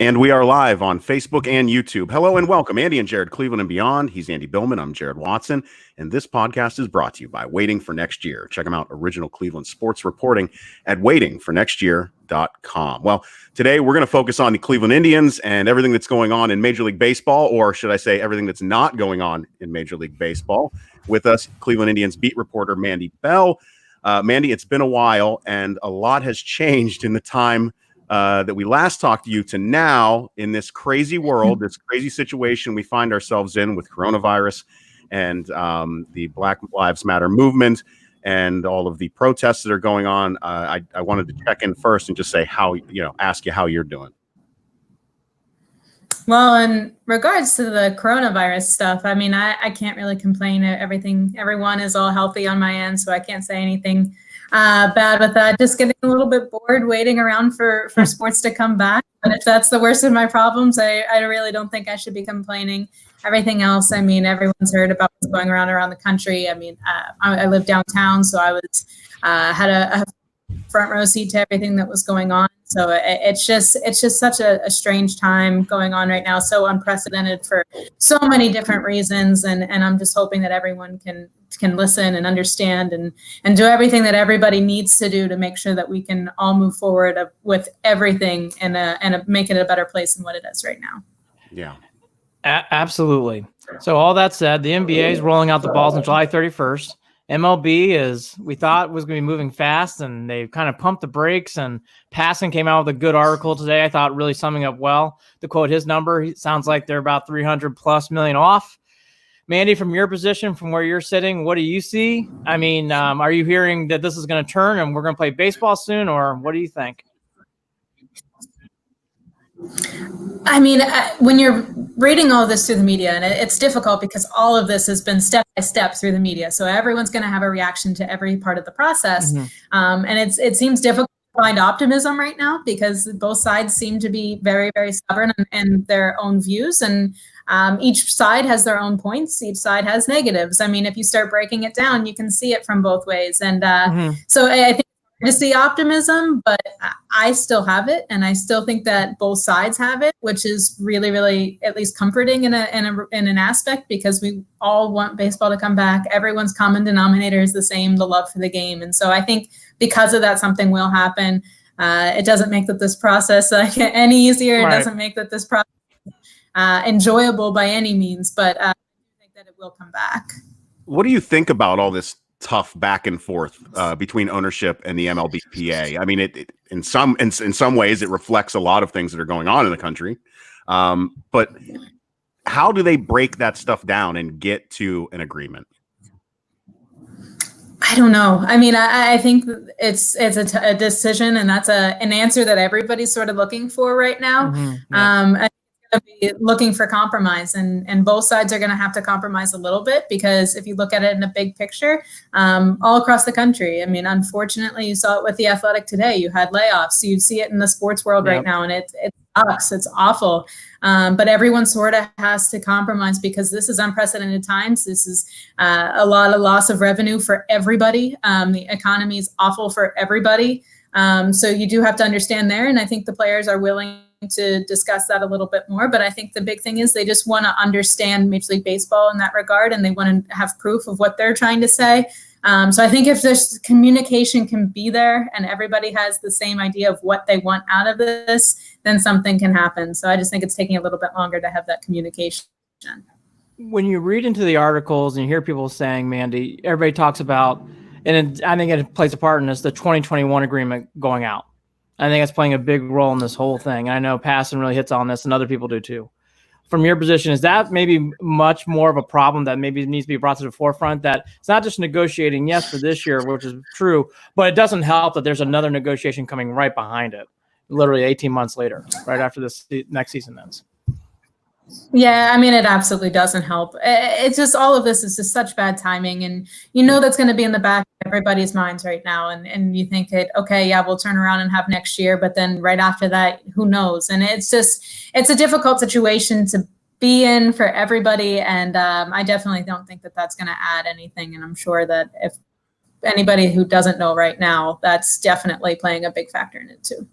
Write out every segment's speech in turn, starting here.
And we are live on Facebook and YouTube. Hello and welcome, Andy and Jarid, Cleveland and beyond. He's Andy Billman. I'm Jarid Watson. And this podcast is brought to you by Waiting for Next Year. Check them out, original Cleveland sports reporting at waitingfornextyear.com. Well, today we're going to focus on the Cleveland Indians and everything that's going on in Major League Baseball, or should I say everything that's not going on in Major League Baseball. With us, Cleveland Indians beat reporter Mandy Bell. Mandy, it's been a while and a lot has changed in the time that we last talked to you to now in this crazy world, this crazy situation we find ourselves in with coronavirus and the Black Lives Matter movement and all of the protests that are going on. I wanted to check in first and just say ask you how you're doing. Well, in regards to the coronavirus stuff, I mean, I can't really complain. Everyone is all healthy on my end, so I can't say anything bad with that. Just getting a little bit bored waiting around for sports to come back. But if that's the worst of my problems, I really don't think I should be complaining. Everything else, I mean, everyone's heard about what's going around the country. I mean, I live downtown, so I was had a front row seat to everything that was going on. So it's just such a strange time going on right now, so unprecedented for so many different reasons. And I'm just hoping that everyone can listen and understand and do everything that everybody needs to do to make sure that we can all move forward with everything and make it a better place than what it is right now. Yeah. Absolutely. So all that said, the NBA is rolling out the balls on July 31st. MLB we thought was going to be moving fast, and they kind of pumped the brakes, and Passan came out with a good article today. I thought really summing up well. To quote his number, it sounds like they're about $300+ million off. Mandy, from your position, from where you're sitting, what do you see? I mean, are you hearing that this is going to turn and we're going to play baseball soon, or what do you think? I mean, when you're reading all this through the media, and it's difficult because all of this has been step by step through the media. So everyone's going to have a reaction to every part of the process. Mm-hmm. And it seems difficult to find optimism right now because both sides seem to be very, very stubborn in their own views. And each side has their own points. Each side has negatives. I mean, if you start breaking it down, you can see it from both ways. And so I think to see optimism, but I still have it, and I still think that both sides have it, which is really, really at least comforting in an aspect, because we all want baseball to come back. Everyone's common denominator is the same, the love for the game, and so I think because of that, something will happen. It doesn't make this process any easier. Right. It doesn't make this process enjoyable by any means, but I think that it will come back. What do you think about all this tough back and forth between ownership and the MLBPA? I mean, it in some ways it reflects a lot of things that are going on in the country. But how do they break that stuff down and get to an agreement? I don't know. I mean, I think it's a decision, and that's an answer that everybody's sort of looking for right now. Mm-hmm. Yeah. Be looking for compromise, and both sides are going to have to compromise a little bit, because if you look at it in a big picture, all across the country, I mean, unfortunately, you saw it with the Athletic today. You had layoffs. So you see it in the sports world right now, and it sucks. It's awful. But everyone sort of has to compromise, because this is unprecedented times. This is a lot of loss of revenue for everybody. The economy is awful for everybody. So you do have to understand there, and I think the players are willing to discuss that a little bit more. But I think the big thing is they just want to understand Major League Baseball in that regard, and they want to have proof of what they're trying to say. So I think if there's communication can be there and everybody has the same idea of what they want out of this, then something can happen. So I just think it's taking a little bit longer to have that communication. When you read into the articles and you hear people saying, Mandy, everybody talks about, and I think it plays a part in this, the 2021 agreement going out. I think it's playing a big role in this whole thing. I know Passan really hits on this, and other people do too. From your position, is that maybe much more of a problem that maybe needs to be brought to the forefront, that it's not just negotiating, yes, for this year, which is true, but it doesn't help that there's another negotiation coming right behind it, literally 18 months later, right after this next season ends? Yeah, I mean, it absolutely doesn't help. It's just, all of this is just such bad timing. And that's going to be in the back of everybody's minds right now. And you think that, okay, yeah, we'll turn around and have next year. But then right after that, who knows? And it's a difficult situation to be in for everybody. And I definitely don't think that that's going to add anything. And I'm sure that if anybody who doesn't know right now, that's definitely playing a big factor in it too.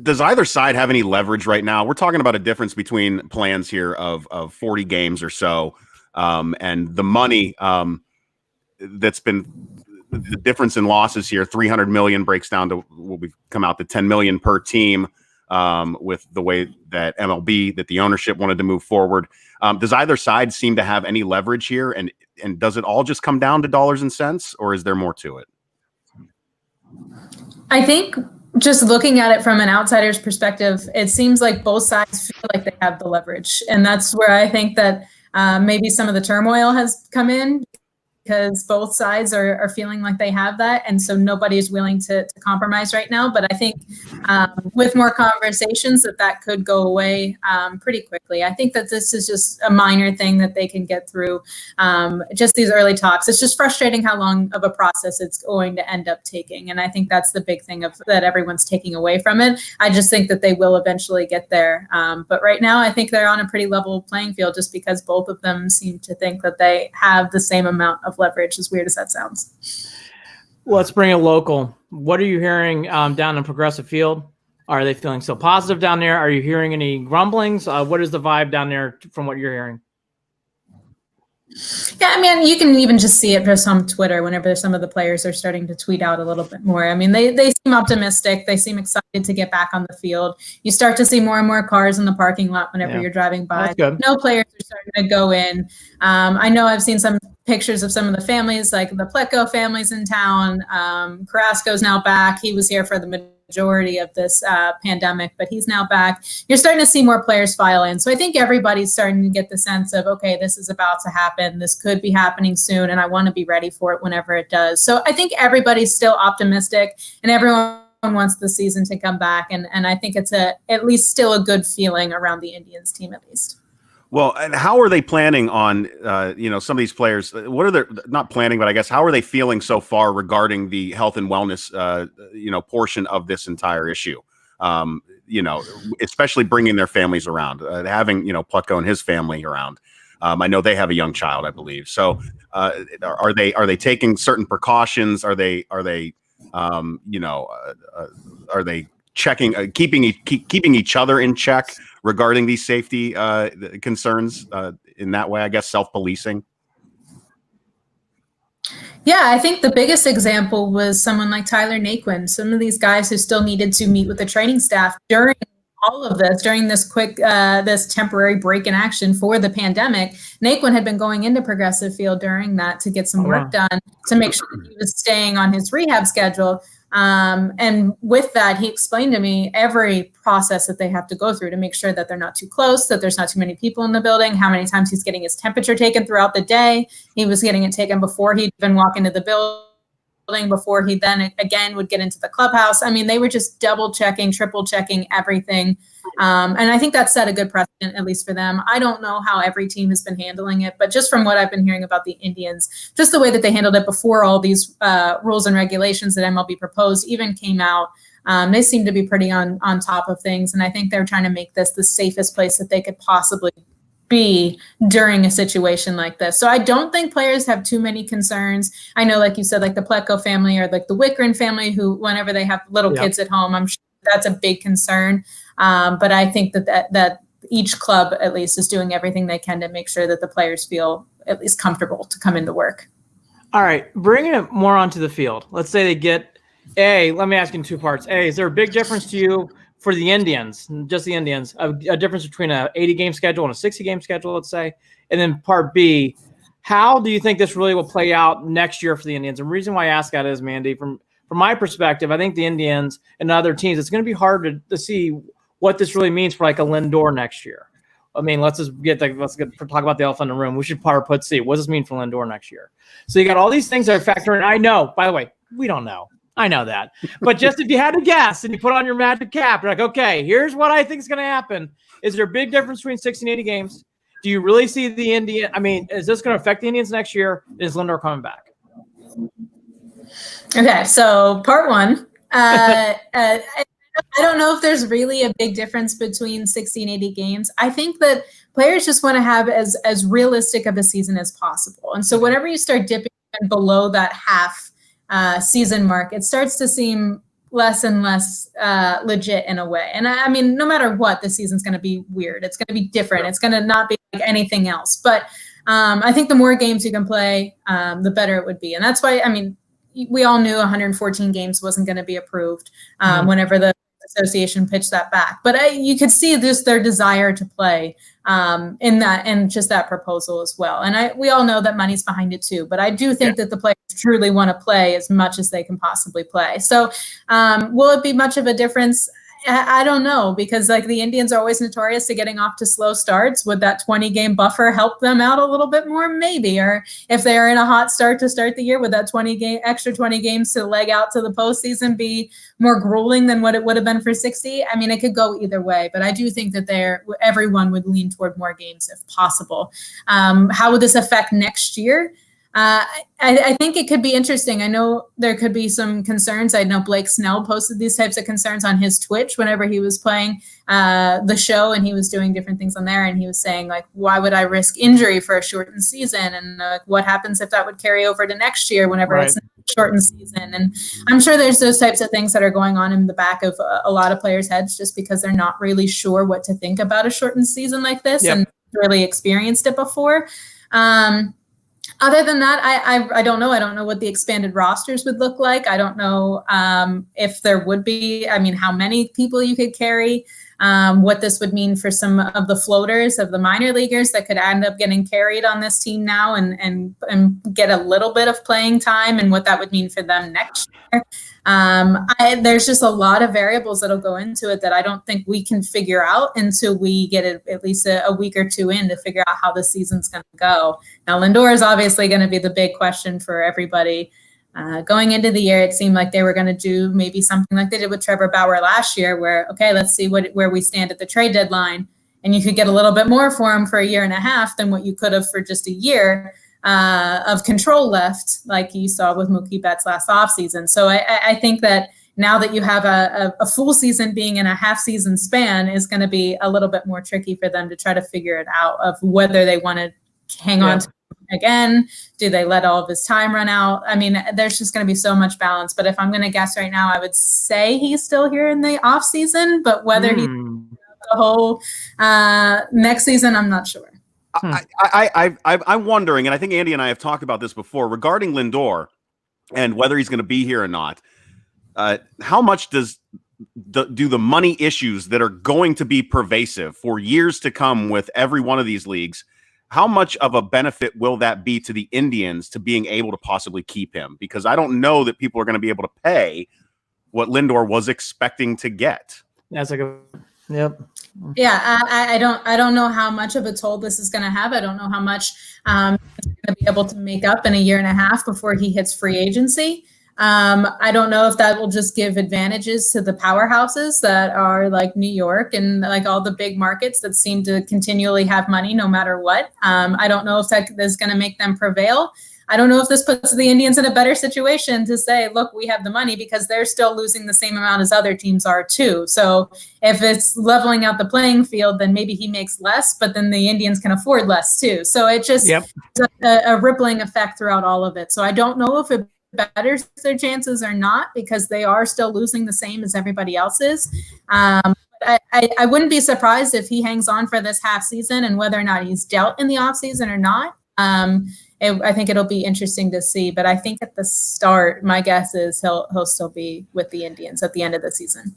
does either side have any leverage right now? We're talking about a difference between plans here of 40 games or so, and the money that's been the difference in losses here. 300 million breaks down to what we've come out to 10 million per team, with the way that MLB, that the ownership wanted to move forward. Does either side seem to have any leverage here, and does it all just come down to dollars and cents, or is there more to it? I think just looking at it from an outsider's perspective, it seems like both sides feel like they have the leverage. And that's where I think that maybe some of the turmoil has come in, because both sides are feeling like they have that. And so nobody is willing to compromise right now. But I think with more conversations that could go away pretty quickly. I think that this is just a minor thing that they can get through, just these early talks. It's just frustrating how long of a process it's going to end up taking. And I think that's the big thing that everyone's taking away from it. I just think that they will eventually get there. But right now, I think they're on a pretty level playing field, just because both of them seem to think that they have the same amount of leverage, as weird as that sounds. Let's bring it local. What are you hearing down in Progressive Field? Are they feeling so positive down there? Are you hearing any grumblings? What is the vibe down there from what you're hearing? Yeah, I mean, you can even just see it just on Twitter whenever some of the players are starting to tweet out a little bit more. I mean, they seem optimistic. They seem excited to get back on the field. You start to see more and more cars in the parking lot whenever you're driving by. That's good. No players are starting to go in. I know I've seen some pictures of some of the families, like the Pleco families in town. Carrasco's now back. He was here for the majority of this pandemic, but he's now back. You're starting to see more players file in. So I think everybody's starting to get the sense of, okay, this is about to happen. This could be happening soon, and I want to be ready for it whenever it does. So I think everybody's still optimistic, and everyone wants the season to come back. And I think it's at least still a good feeling around the Indians team, at least. Well, and how are they planning on, some of these players? What are their, not planning, but I guess, how are they feeling so far regarding the health and wellness, portion of this entire issue? Especially bringing their families around, having, Plutko and his family around. I know they have a young child, I believe. So are they taking certain precautions? Are they checking, keeping each other in check regarding these safety concerns in that way, I guess, self-policing? Yeah, I think the biggest example was someone like Tyler Naquin, some of these guys who still needed to meet with the training staff during all of this, during this this temporary break in action for the pandemic. Naquin had been going into Progressive Field during that to get some work done to make sure that he was staying on his rehab schedule. And with that, he explained to me every process that they have to go through to make sure that they're not too close, that there's not too many people in the building, how many times he's getting his temperature taken throughout the day. He was getting it taken before he'd even walk into the building, before he then again would get into the clubhouse. I mean, they were just double checking, triple checking everything. And I think that set a good precedent, at least for them. I don't know how every team has been handling it, but just from what I've been hearing about the Indians, just the way that they handled it before all these rules and regulations that MLB proposed even came out, they seem to be pretty on top of things. And I think they're trying to make this the safest place that they could possibly be during a situation like this. So I don't think players have too many concerns. I know, like you said, like the Pleco family or like the Wickren family, who whenever they have little kids at home, I'm sure that's a big concern. But I think that each club at least is doing everything they can to make sure that the players feel at least comfortable to come into work. All right, bringing it more onto the field. Let's say they get let me ask you in two parts. Is there a big difference to you for the Indians, just the Indians, a difference between an 80-game schedule and a 60-game schedule, let's say? And then part B, how do you think this really will play out next year for the Indians? And the reason why I ask that is, Mandy, from my perspective, I think the Indians and other teams, it's going to be hard to see what this really means for like a Lindor next year. I mean, let's talk about the elephant in the room. We should put C. What does this mean for Lindor next year? So you got all these things that are factoring. I know, by the way, we don't know. I know that. But just if you had to guess and you put on your magic cap, you're like, okay, here's what I think is going to happen. Is there a big difference between 60 and 80 games? Do you really see the Indian? I mean, is this going to affect the Indians next year? Is Lindor coming back? Okay, so part one. I don't know if there's really a big difference between 60 and 80 games. I think that players just want to have as realistic of a season as possible. And so whenever you start dipping below that half season mark, it starts to seem less and less legit in a way. And I mean, no matter what, the season's going to be weird. It's going to be different. It's going to not be like anything else. But I think the more games you can play, the better it would be. And that's why, I mean, we all knew 114 games wasn't going to be approved whenever the association pitched that back. But you could see just their desire to play in just that proposal as well. And we all know that money's behind it too. But I do think that the players truly want to play as much as they can possibly play. So will it be much of a difference? I don't know, because like the Indians are always notorious to getting off to slow starts. Would that 20-game buffer help them out a little bit more? Maybe. Or if they're in a hot start to start the year, would that extra 20 games to leg out to the postseason be more grueling than what it would have been for 60? I mean, it could go either way, but I do think that everyone would lean toward more games if possible. How would this affect next year? I think it could be interesting. I know there could be some concerns. I know Blake Snell posted these types of concerns on his Twitch whenever he was playing the show, and he was doing different things on there. And he was saying, like, why would I risk injury for a shortened season? And what happens if that would carry over to next year whenever it's a shortened season? And I'm sure there's those types of things that are going on in the back of a lot of players' heads just because they're not really sure what to think about a shortened season like this and really experienced it before. Other than that, I don't know. I don't know what the expanded rosters would look like. I don't know if there would be, I mean, how many people you could carry, what this would mean for some of the floaters of the minor leaguers that could end up getting carried on this team now and get a little bit of playing time, and what that would mean for them next year. There's just a lot of variables that'll go into it that I don't think we can figure out until we get at least a week or two in to figure out how the season's going to go. Now, Lindor is obviously going to be the big question for everybody. Going into the year, it seemed like they were going to do maybe something like they did with Trevor Bauer last year, where, okay, let's see where we stand at the trade deadline. And you could get a little bit more for him for a year and a half than what you could have for just a year of control left, like you saw with Mookie Betts last offseason. So I think that now that you have a full season being in a half season span is going to be a little bit more tricky for them to try to figure it out of whether they want to hang on to him again. Do they let all of his time run out? I mean, there's just going to be so much balance. But if I'm going to guess right now, I would say he's still here in the off season, but whether he's the whole next season, I'm not sure. I'm wondering, and I think Andy and I have talked about this before, regarding Lindor and whether he's going to be here or not. How much do the money issues that are going to be pervasive for years to come with every one of these leagues, how much of a benefit will that be to the Indians to being able to possibly keep him? Because I don't know that people are going to be able to pay what Lindor was expecting to get. That's a good. Yep. Yeah, I don't know how much of a toll this is going to have. I don't know how much he's going to be able to make up in a year and a half before he hits free agency. I don't know if that will just give advantages to the powerhouses that are like New York and like all the big markets that seem to continually have money no matter what. I don't know if that is going to make them prevail. I don't know if this puts the Indians in a better situation to say, look, we have the money, because they're still losing the same amount as other teams are too. So if it's leveling out the playing field, then maybe he makes less, but then the Indians can afford less too. So it just a rippling effect throughout all of it. So I don't know if it betters their chances or not, because they are still losing the same as everybody else is. I wouldn't be surprised if he hangs on for this half season, and whether or not he's dealt in the off season or not. I think it'll be interesting to see, but I think at the start, my guess is he'll still be with the Indians at the end of the season.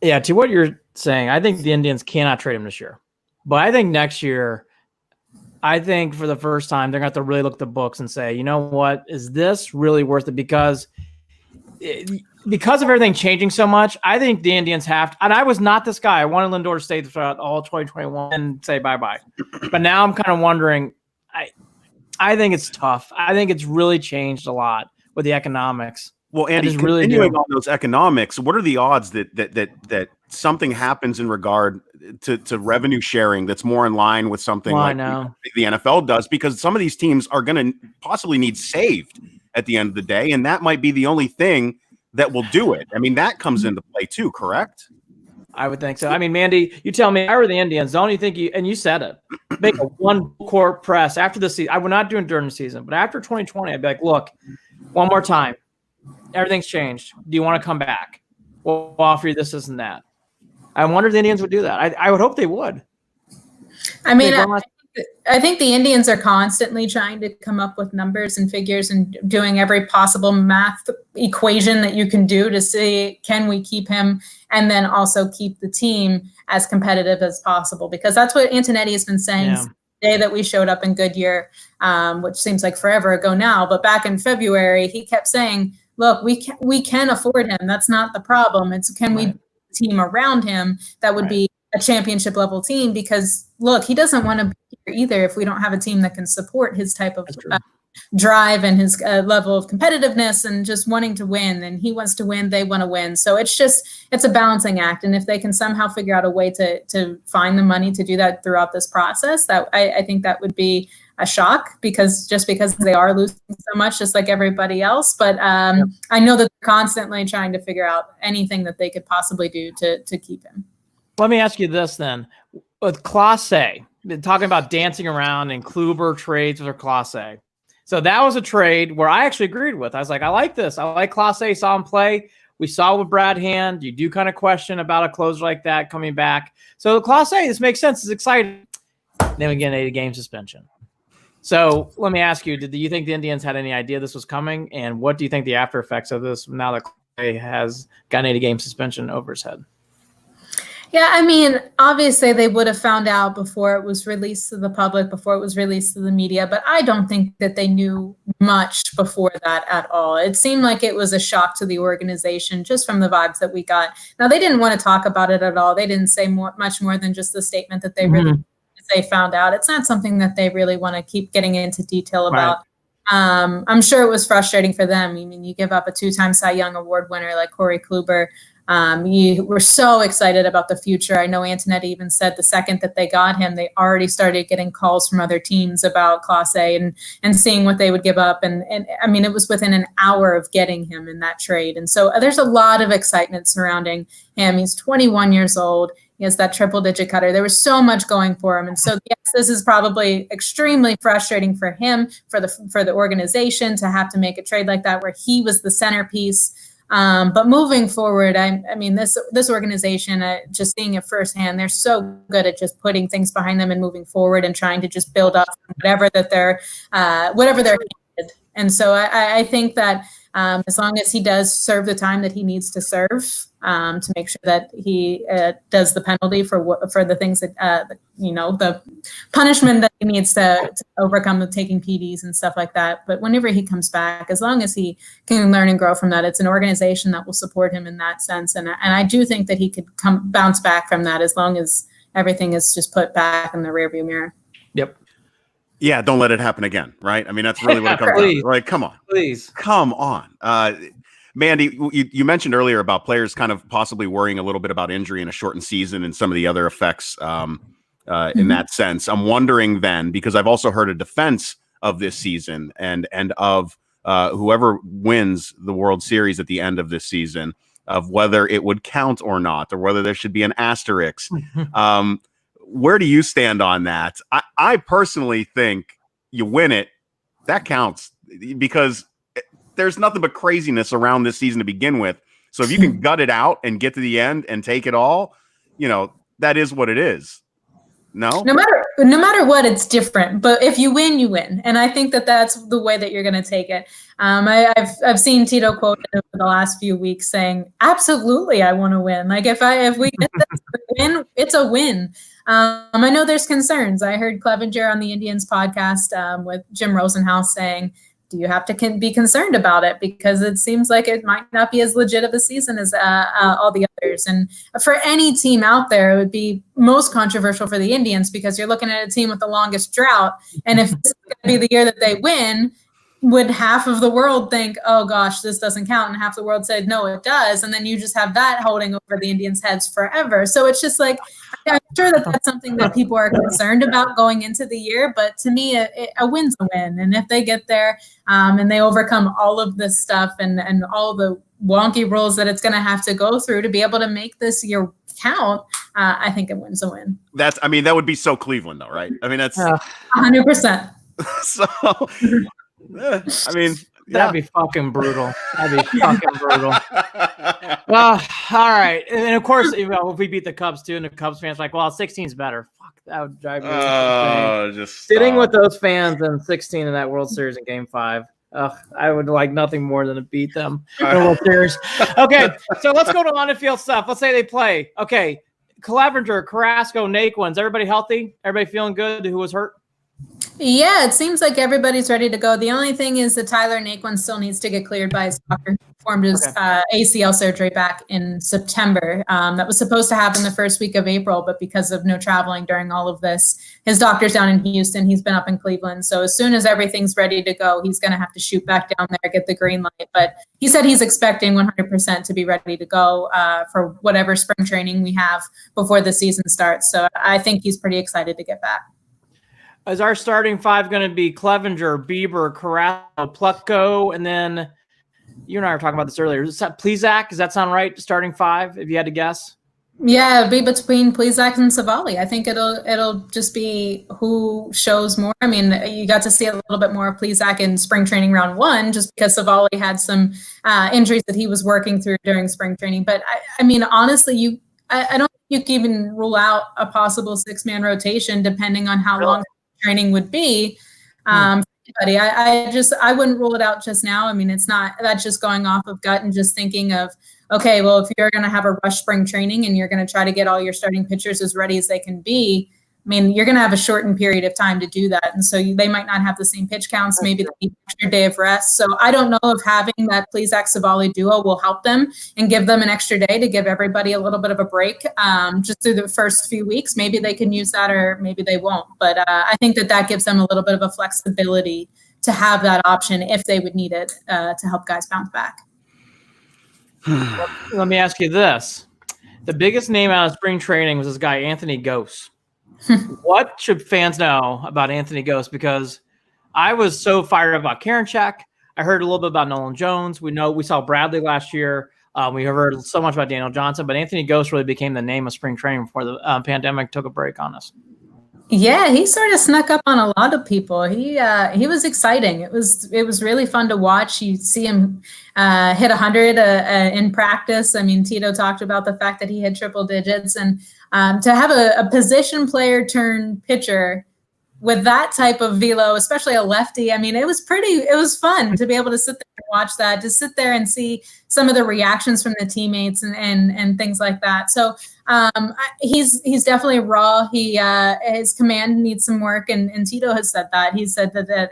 Yeah, to what you're saying, I think the Indians cannot trade him this year. But I think next year, I think for the first time, they're going to have to really look at the books and say, you know what, is this really worth it? Because of everything changing so much, I think the Indians have to, and I was not this guy. I wanted Lindor to stay throughout all 2021 and say bye-bye. But now I'm kind of wondering, I think it's tough. I think it's really changed a lot with the economics. Well, Andy, continuing on those economics, what are the odds that something happens in regard to revenue sharing that's more in line with something like the NFL does? Because some of these teams are going to possibly need saved at the end of the day, and that might be the only thing that will do it. I mean, that comes into play too, correct? I would think so. I mean, Mandy, you tell me, if I were the Indians, don't you think you said it, make a one-court press after the season. I would not do it during the season, but after 2020, I'd be like, look, one more time. Everything's changed. Do you want to come back? we'll offer you this and that. I wonder if the Indians would do that. I would hope they would. I mean, I think the Indians are constantly trying to come up with numbers and figures and doing every possible math equation that you can do to see, can we keep him and then also keep the team as competitive as possible? Because that's what Antonetti has been saying since the day that we showed up in Goodyear, which seems like forever ago now. But back in February, he kept saying, look, we can afford him. That's not the problem. It's can we build a team around him that would be a championship level team, because look, he doesn't want to be here either if we don't have a team that can support his type of drive and his level of competitiveness and just wanting to win. And he wants to win, they want to win. So it's a balancing act. And if they can somehow figure out a way to find the money to do that throughout this process, that I think that would be a shock, because they are losing so much, just like everybody else. But I know that they're constantly trying to figure out anything that they could possibly do to keep him. Let me ask you this then. With Clase, talking about dancing around and Kluber trades with Clase. So that was a trade where I actually agreed with. I was like, I like this. I like Clase. Saw him play. We saw with Brad Hand. You do kind of question about a closer like that coming back. So Clase, this makes sense. It's exciting. Then we get an 80-game suspension. So let me ask you, do you think the Indians had any idea this was coming? And what do you think the after effects of this now that Clase has got an 80-game suspension over his head? Yeah, I mean, obviously they would have found out before it was released to the public, before it was released to the media, but I don't think that they knew much before that at all. It seemed like it was a shock to the organization just from the vibes that we got. Now, they didn't want to talk about it at all. They didn't say much more than just the statement that they really they found out. It's not something that they really want to keep getting into detail about. Right. I'm sure it was frustrating for them. I mean, you give up a 2-time Cy Young Award winner like Corey Kluber. You were so excited about the future. I know Antonetti even said the second that they got him, they already started getting calls from other teams about Clase and seeing what they would give up. And I mean, it was within an hour of getting him in that trade. And so there's a lot of excitement surrounding him. He's 21 years old. He has that triple-digit cutter. There was so much going for him. And so, yes, this is probably extremely frustrating for him, for the organization to have to make a trade like that where he was the centerpiece. But moving forward, I mean, this organization, just seeing it firsthand, they're so good at just putting things behind them and moving forward and trying to just build up whatever they're handed. And so I think that as long as he does serve the time that he needs to serve, to make sure that he does the penalty for the things that the punishment that he needs to overcome with taking PDs and stuff like that. But whenever he comes back, as long as he can learn and grow from that, it's an organization that will support him in that sense. And I do think that he could bounce back from that as long as everything is just put back in the rearview mirror. Yep. Yeah, don't let it happen again, right? I mean, that's really what it comes down to. Like, come on. Please. Come on. Mandy, you mentioned earlier about players kind of possibly worrying a little bit about injury in a shortened season and some of the other effects in that sense. I'm wondering then, because I've also heard a defense of this season and of whoever wins the World Series at the end of this season, of whether it would count or not, or whether there should be an asterisk. Where do you stand on that? I personally think you win it, that counts, because there's nothing but craziness around this season to begin with. So if you can gut it out and get to the end and take it all, that is what it is. No matter what, it's different. But if you win, you win. And I think that that's the way that you're going to take it. I've seen Tito quoted over the last few weeks saying, absolutely, I want to win. Like if we get this win, it's a win. I know there's concerns. I heard Clevenger on the Indians podcast with Jim Rosenhaus saying, do you have to be concerned about it? Because it seems like it might not be as legit of a season as all the others. And for any team out there, it would be most controversial for the Indians, because you're looking at a team with the longest drought. And if this is going to be the year that they win, would half of the world think, oh gosh, this doesn't count, and half the world said, no, it does, and then you just have that holding over the Indians' heads forever. So it's just like, I'm sure that that's something that people are concerned about going into the year, but to me, a win's a win. And if they get there and they overcome all of this stuff and all the wonky rules that it's going to have to go through to be able to make this year count, I think a win's a win. That would be so Cleveland though, right? I mean, that's 100%. So I mean, That'd be fucking brutal. That'd be fucking brutal. Well, all right. And of course, if we beat the Cubs too, and the Cubs fans are like, well, 16's better. Fuck, that would drive me insane. Just sitting with those fans in 16 in that World Series in Game 5. I would like nothing more than to beat them in the World Series. Okay, so let's go to on-the-field stuff. Let's say they play. Okay, Clevenger, Carrasco, Naquin's. Everybody healthy? Everybody feeling good? Who was hurt? Yeah, it seems like everybody's ready to go. The only thing is that Tyler Naquin still needs to get cleared by his doctor. Performed his ACL surgery back in September. That was supposed to happen the first week of April, but because of no traveling during all of this, his doctor's down in Houston. He's been up in Cleveland. So as soon as everything's ready to go, he's going to have to shoot back down there, get the green light. But he said he's expecting 100% to be ready to go for whatever spring training we have before the season starts. So I think he's pretty excited to get back. Is our starting five going to be Clevenger, Bieber, Carrasco, Plutko, and then you and I were talking about this earlier. Is that Plesac? Does that sound right? Starting five, if you had to guess? Yeah, it'll be between Plesac and Savali. I think it'll just be who shows more. I mean, you got to see a little bit more of Plesac in spring training round 1, just because Savali had some injuries that he was working through during spring training. But I mean, honestly, I don't think you can even rule out a possible 6-man rotation depending on how long training would be. For anybody. I wouldn't rule it out just now. I mean, that's just going off of gut and just thinking of, okay, well, if you're going to have a rush spring training and you're going to try to get all your starting pitchers as ready as they can be, I mean, you're going to have a shortened period of time to do that. And so they might not have the same pitch counts. Maybe they need an extra day of rest. So I don't know if having that Plesac-Savali duo will help them and give them an extra day to give everybody a little bit of a break just through the first few weeks. Maybe they can use that or maybe they won't. But I think that gives them a little bit of a flexibility to have that option if they would need it to help guys bounce back. Let me ask you this. The biggest name out of spring training was this guy, Anthony Gose. What should fans know about Anthony Gose? Because I was so fired up about Karinchak. I heard a little bit about Nolan Jones. We saw Bradley last year. We heard so much about Daniel Johnson, but Anthony Gose really became the name of spring training before the pandemic took a break on us. Yeah, he sort of snuck up on a lot of people. He was exciting. It was really fun to watch. You see him hit 100 in practice. I mean, Tito talked about the fact that he had triple digits, and to have a position player turn pitcher with that type of velo, especially a lefty, I mean, it was fun to be able to sit there and watch that, to sit there and see some of the reactions from the teammates and things like that. So he's definitely raw. His command needs some work, and Tito has said that. He said that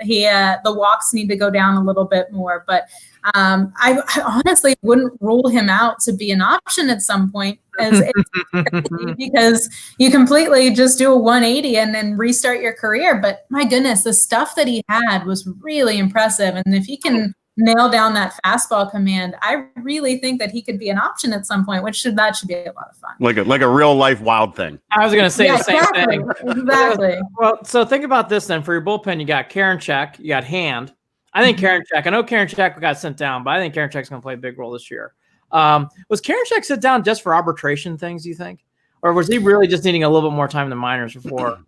the walks need to go down a little bit more, but I honestly wouldn't rule him out to be an option at some point, because you completely just do a 180 and then restart your career. But my goodness, the stuff that he had was really impressive. And if he can nail down that fastball command, I really think that he could be an option at some point, that should be a lot of fun. Like a real life wild thing. I was going to say the same thing. Exactly. Well, so think about this then. For your bullpen, you got Karinchak, you got Hand. I think Karinchak, I know Karinchak got sent down, but I think Karinchak's going to play a big role this year. Was Karinchak sent down just for arbitration things, do you think? Or was he really just needing a little bit more time in the minors before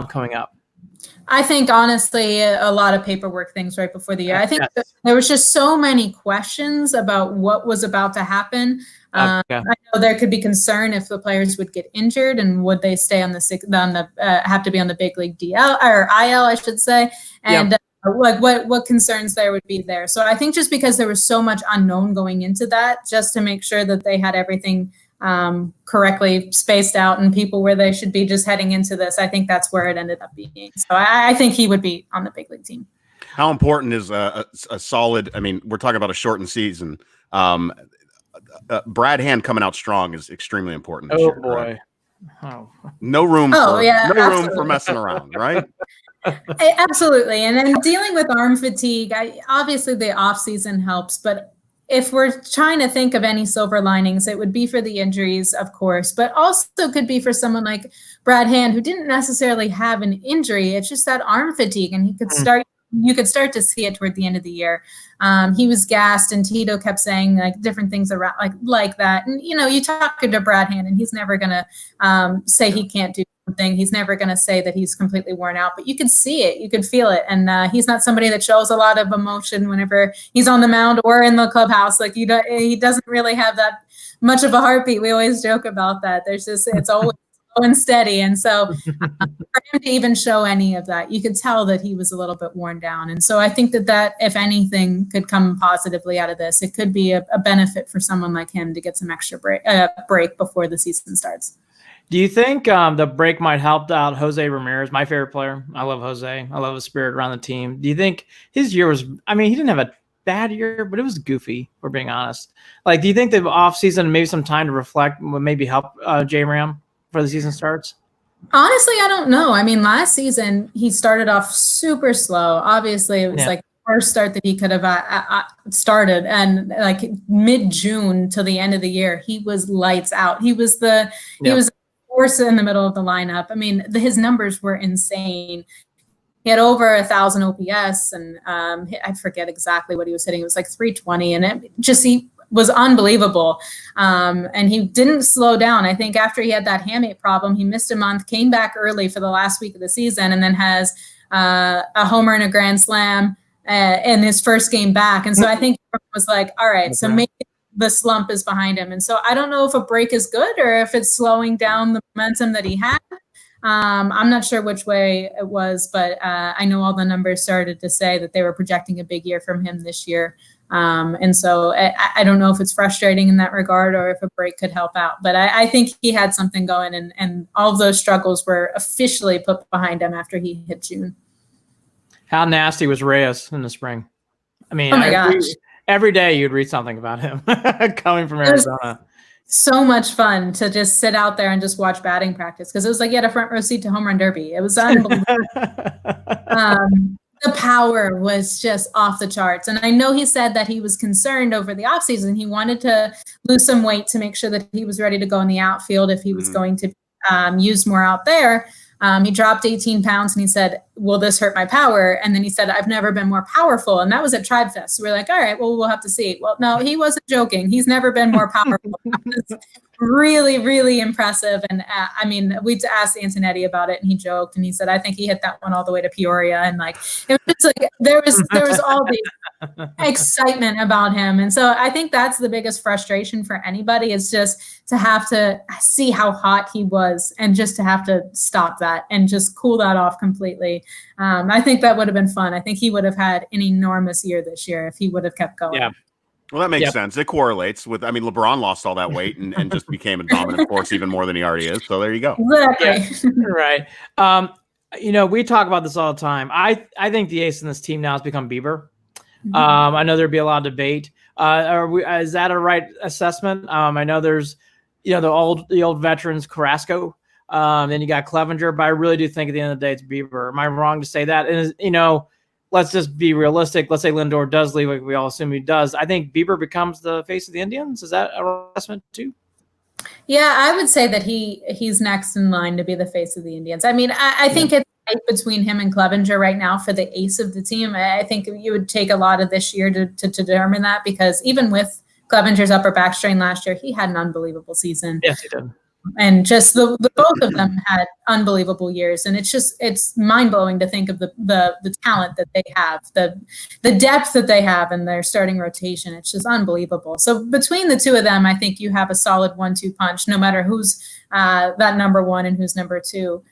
coming up? I think, honestly, a lot of paperwork things right before the year. I think there was just so many questions about what was about to happen. I know there could be concern if the players would get injured and would they stay have to be on the big league DL or IL, I should say. And like what concerns there would be there. So I think just because there was so much unknown going into that, just to make sure that they had everything correctly spaced out and people where they should be just heading into this, I think that's where it ended up being. So I think he would be on the big league team. How important is a solid, I mean, we're talking about a shortened season. Brad Hand coming out strong is extremely important this year. Boy. Right? Oh. No room for messing around, right? Absolutely. And then dealing with arm fatigue, obviously the off season helps, but if we're trying to think of any silver linings, it would be for the injuries, of course, but also could be for someone like Brad Hand, who didn't necessarily have an injury. It's just that arm fatigue, and you could start to see it toward the end of the year. He was gassed, and Tito kept saying like different things around like that. And, you talk to Brad Hand, and he's never going to say he can't do thing. He's never going to say that he's completely worn out, but you can see it, you can feel it. And he's not somebody that shows a lot of emotion whenever he's on the mound or in the clubhouse. Like he doesn't really have that much of a heartbeat. We always joke about that. It's always slow and steady. And so for him to even show any of that, you could tell that he was a little bit worn down. And so I think that if anything could come positively out of this, it could be a benefit for someone like him to get some extra break before the season starts. Do you think the break might help out Jose Ramirez, my favorite player? I love Jose. I love his spirit around the team. Do you think his year was, I mean, he didn't have a bad year, but it was goofy, if we're being honest. Like, do you think the offseason, maybe some time to reflect would maybe help J-Ram before the season starts? Honestly, I don't know. I mean, last season, he started off super slow. Obviously, it was like the first start that he could have started. And like mid-June till the end of the year, he was lights out. He was he was force in the middle of the lineup. I mean, his numbers were insane. He had over 1,000 OPS, and I forget exactly what he was hitting. It was like 320, and he was unbelievable. And he didn't slow down. I think after he had that hamate problem, he missed a month, came back early for the last week of the season, and then has a homer and a grand slam in his first game back. And so I think it was like, all right, so maybe the slump is behind him. And so I don't know if a break is good or if it's slowing down the momentum that he had. I'm not sure which way it was, but I know all the numbers started to say that they were projecting a big year from him this year. And so I don't know if it's frustrating in that regard or if a break could help out. But I think he had something going, and all of those struggles were officially put behind him after he hit June. How nasty was Reyes in the spring? I mean, oh my gosh. Every day you'd read something about him coming from Arizona. So much fun to just sit out there and just watch batting practice, because it was like you had a front row seat to home run derby. It was unbelievable. The power was just off the charts. And I know he said that he was concerned over the offseason. He wanted to lose some weight to make sure that he was ready to go in the outfield if he was going to use more out there. He dropped 18 pounds and he said, will this hurt my power? And then he said, I've never been more powerful. And that was at Tribe Fest. So we're like, all right, well, we'll have to see. Well, no, he wasn't joking. He's never been more powerful. That was really, really impressive. And I mean, we asked Antonetti about it, and he joked and he said, I think he hit that one all the way to Peoria. And like, it was just like, there was all the excitement about him. And so I think that's the biggest frustration for anybody, is just to have to see how hot he was and just to have to stop that and just cool that off completely. I think that would have been fun. I think he would have had an enormous year this year if he would have kept going. Yeah. Well, that makes sense. It correlates with, I mean, LeBron lost all that weight and just became a dominant force even more than he already is. So there you go. Exactly. Yeah. Right. You know, we talk about this all the time. I think the ace in this team now has become Bieber. I know there'd be a lot of debate. Is that a right assessment? I know there's, you know, the old veterans, Carrasco. Then you got Clevenger, but I really do think at the end of the day it's Bieber. Am I wrong to say that? And you know, let's just be realistic. Let's say Lindor does leave, like we all assume he does. I think Bieber becomes the face of the Indians. Is that a assessment too? Yeah, I would say that he's next in line to be the face of the Indians. I mean, I think it's right between him and Clevenger right now for the ace of the team. I think you would take a lot of this year to determine that, because even with Clevenger's upper back strain last year, he had an unbelievable season. Yes, he did. And just the both of them had unbelievable years. And it's mind-blowing to think of the talent that they have, the depth that they have in their starting rotation. It's just unbelievable. So between the two of them, I think you have a solid 1-2 punch, no matter who's that number one and who's number two.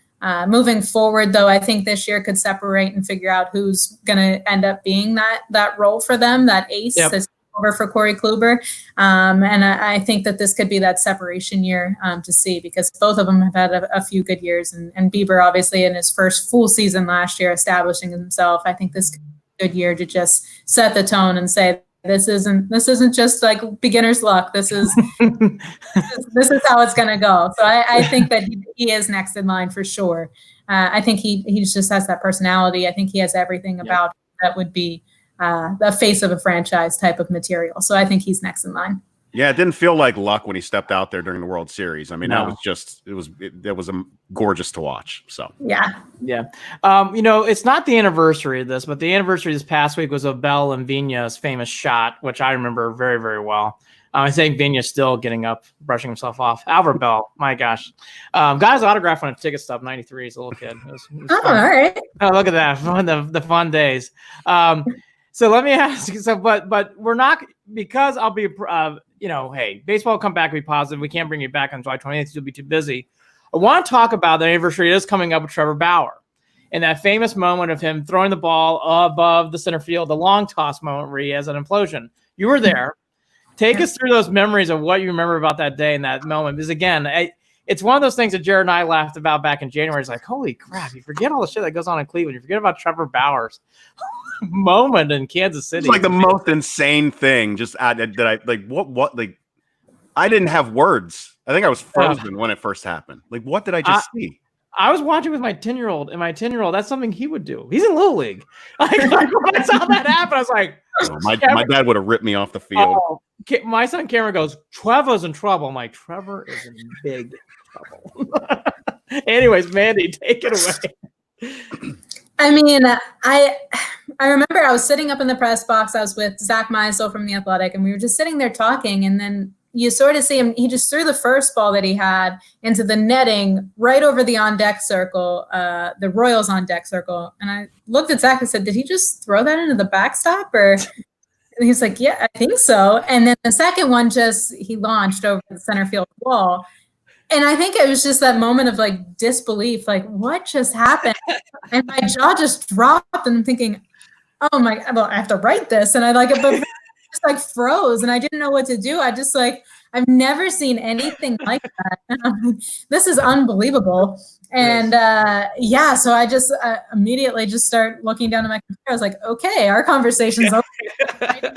Moving forward, though, I think this year could separate and figure out who's going to end up being that role for them, that ace. Yep. Over for Corey Kluber. And I think that this could be that separation year to see, because both of them have had a few good years. And Bieber, obviously, in his first full season last year, establishing himself. I think this could be a good year to just set the tone and say, this isn't just like beginner's luck. This is this is how it's going to go. So I think that he is next in line for sure. I think he just has that personality. I think he has everything about that would be the face of a franchise type of material. So I think he's next in line. Yeah, it didn't feel like luck when he stepped out there during the World Series. I mean, that was just it was gorgeous to watch. So yeah. You know, it's not the anniversary of this, but the anniversary this past week was of Bell and Vigna's famous shot, which I remember very, very well. I think Vinya's still getting up, brushing himself off. Albert Bell, my gosh. Got his autograph on a ticket stub, 93 as a little kid. It was Oh, fun. all right. Oh, look at that. The fun days. So let me ask you, but we're not, because I'll be, hey, baseball will come back and be positive. We can't bring you back on July 28th. You'll be too busy. I want to talk about the anniversary is coming up with Trevor Bauer and that famous moment of him throwing the ball above the center field, the long toss moment where he has an implosion. You were there. Take us through those memories of what you remember about that day and that moment. Because again, it's one of those things that Jared and I laughed about back in January. It's like, holy crap, you forget all the shit that goes on in Cleveland. You forget about Trevor Bauer's moment in Kansas City. It's like the most insane thing. Just that I like. What? Like, I didn't have words. I think I was frozen when it first happened. Like, what did I just see? I was watching with my 10-year-old, and my 10-year-old, that's something he would do. He's in Little League. Like when I saw that happen, I was like, my dad would have ripped me off the field. My son Cameron goes, Trevor's in trouble. I'm like, Trevor is in big trouble. Anyways, Mandy, take it away. I mean, I remember I was sitting up in the press box. I was with Zach Meisel from The Athletic, and we were just sitting there talking, and then you sort of see him. He just threw the first ball that he had into the netting right over the on-deck circle, the Royals on-deck circle. And I looked at Zach and said, did he just throw that into the backstop? Or and he's like, yeah, I think so. And then the second one he launched over the center field wall. And I think it was just that moment of like disbelief, like what just happened? And my jaw just dropped and I'm thinking, oh my, well, I have to write this. And I just like froze and I didn't know what to do. I just like, I've never seen anything like that. This is unbelievable. And so I just immediately just start looking down at my computer. I was like, okay, our conversation's over.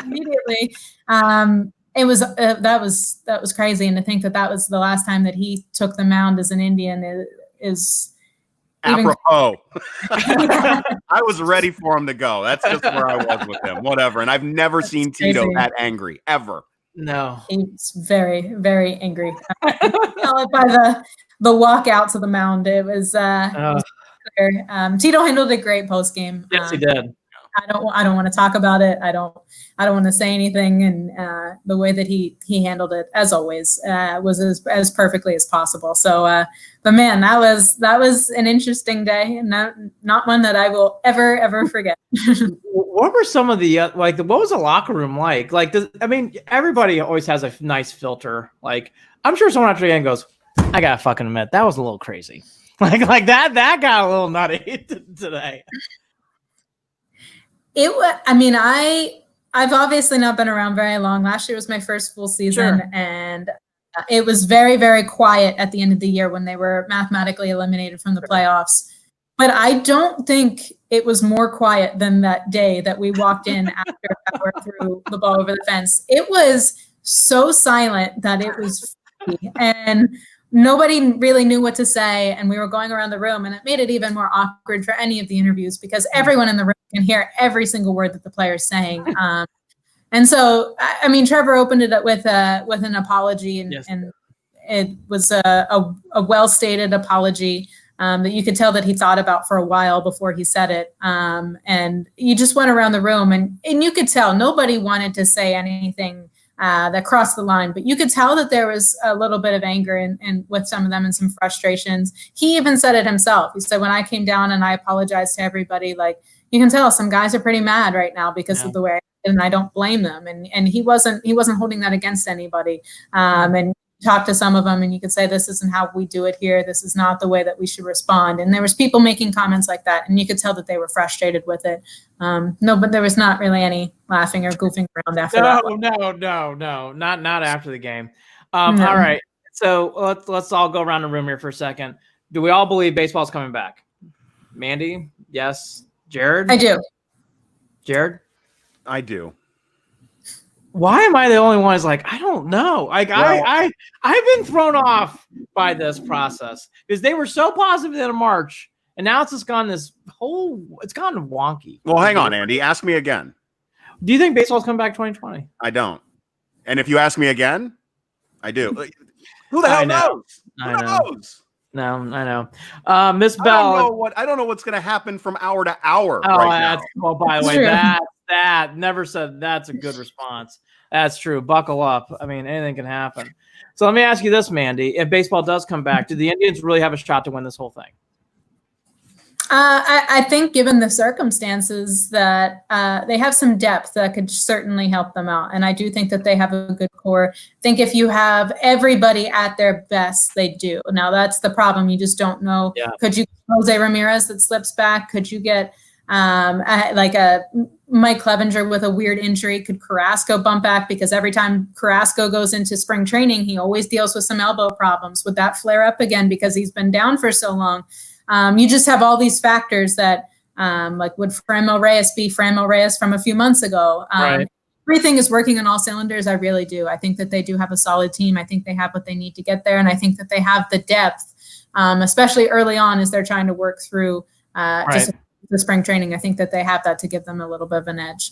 Immediately. It was that was crazy. And to think that was the last time that he took the mound as an Indian is apropos. I was ready for him to go. That's just where I was with him. Whatever. And I've never seen Tito that angry ever. No, he's very, very angry. Tell it by the walk out to the mound. It was clear. Tito handled a great post game. Yes, he did. I don't want to talk about it. I don't want to say anything. And the way that he handled it, as always, was as perfectly as possible. So, but man, that was an interesting day, and not one that I will ever forget. What were some of the what was the locker room like? Like, everybody always has a nice filter. Like, I'm sure someone after the game goes, "I gotta fucking admit that was a little crazy." Like that got a little nutty today. I've obviously not been around very long. Last year was my first full season, and it was very, very quiet at the end of the year when they were mathematically eliminated from the playoffs. But I don't think it was more quiet than that day that we walked in after Bauer threw the ball over the fence. It was so silent that it was freaky, and nobody really knew what to say, and we were going around the room, and it made it even more awkward for any of the interviews because everyone in the room can hear every single word that the player's saying. And so, Trevor opened it up with an apology, and, yes. and it was a well-stated apology that you could tell that he thought about for a while before he said it. And you just went around the room, and you could tell nobody wanted to say anything that crossed the line, but you could tell that there was a little bit of anger and with some of them and some frustrations. He even said it himself. He said, when I came down and I apologized to everybody, like, you can tell some guys are pretty mad right now because of the way I did, and I don't blame them. And he wasn't holding that against anybody. And talk to some of them and you could say, this isn't how we do it here. This is not the way that we should respond. And there was people making comments like that, and you could tell that they were frustrated with it. No, but there was not really any laughing or goofing around after that. No, not after the game. All right. So let's all go around the room here for a second. Do we all believe baseball's coming back? Mandy? Yes. Jared? I do. Jared? I do. Why am I the only one who's like, I don't know. Like, I've been thrown off by this process because they were so positive in March, and now it's just gone it's gone wonky. Well, hang on, Andy. Ask me again. Do you think baseball's coming back 2020? I don't. And if you ask me again, I do. Who the hell knows? Who knows? No, I know. Miss Bell. I don't know what's going to happen from hour to hour. Oh, right now. Well, by the way, that never said that's a good response. That's true. Buckle up. I mean, anything can happen. So let me ask you this, Mandy. If baseball does come back, do the Indians really have a shot to win this whole thing? I think given the circumstances that they have some depth that could certainly help them out. And I do think that they have a good core. I think if you have everybody at their best, they do. Now, that's the problem. You just don't know. Yeah. Could you get Jose Ramirez that slips back? Could you get like a Mike Clevenger with a weird injury? Could Carrasco bump back? Because every time Carrasco goes into spring training, he always deals with some elbow problems. Would that flare up again because he's been down for so long? You just have all these factors that, like, would Franmil Reyes be Franmil Reyes from a few months ago? Right. Everything is working on all cylinders. I really do. I think that they do have a solid team. I think they have what they need to get there. And I think that they have the depth, especially early on as they're trying to work through just the spring training. I think that they have that to give them a little bit of an edge.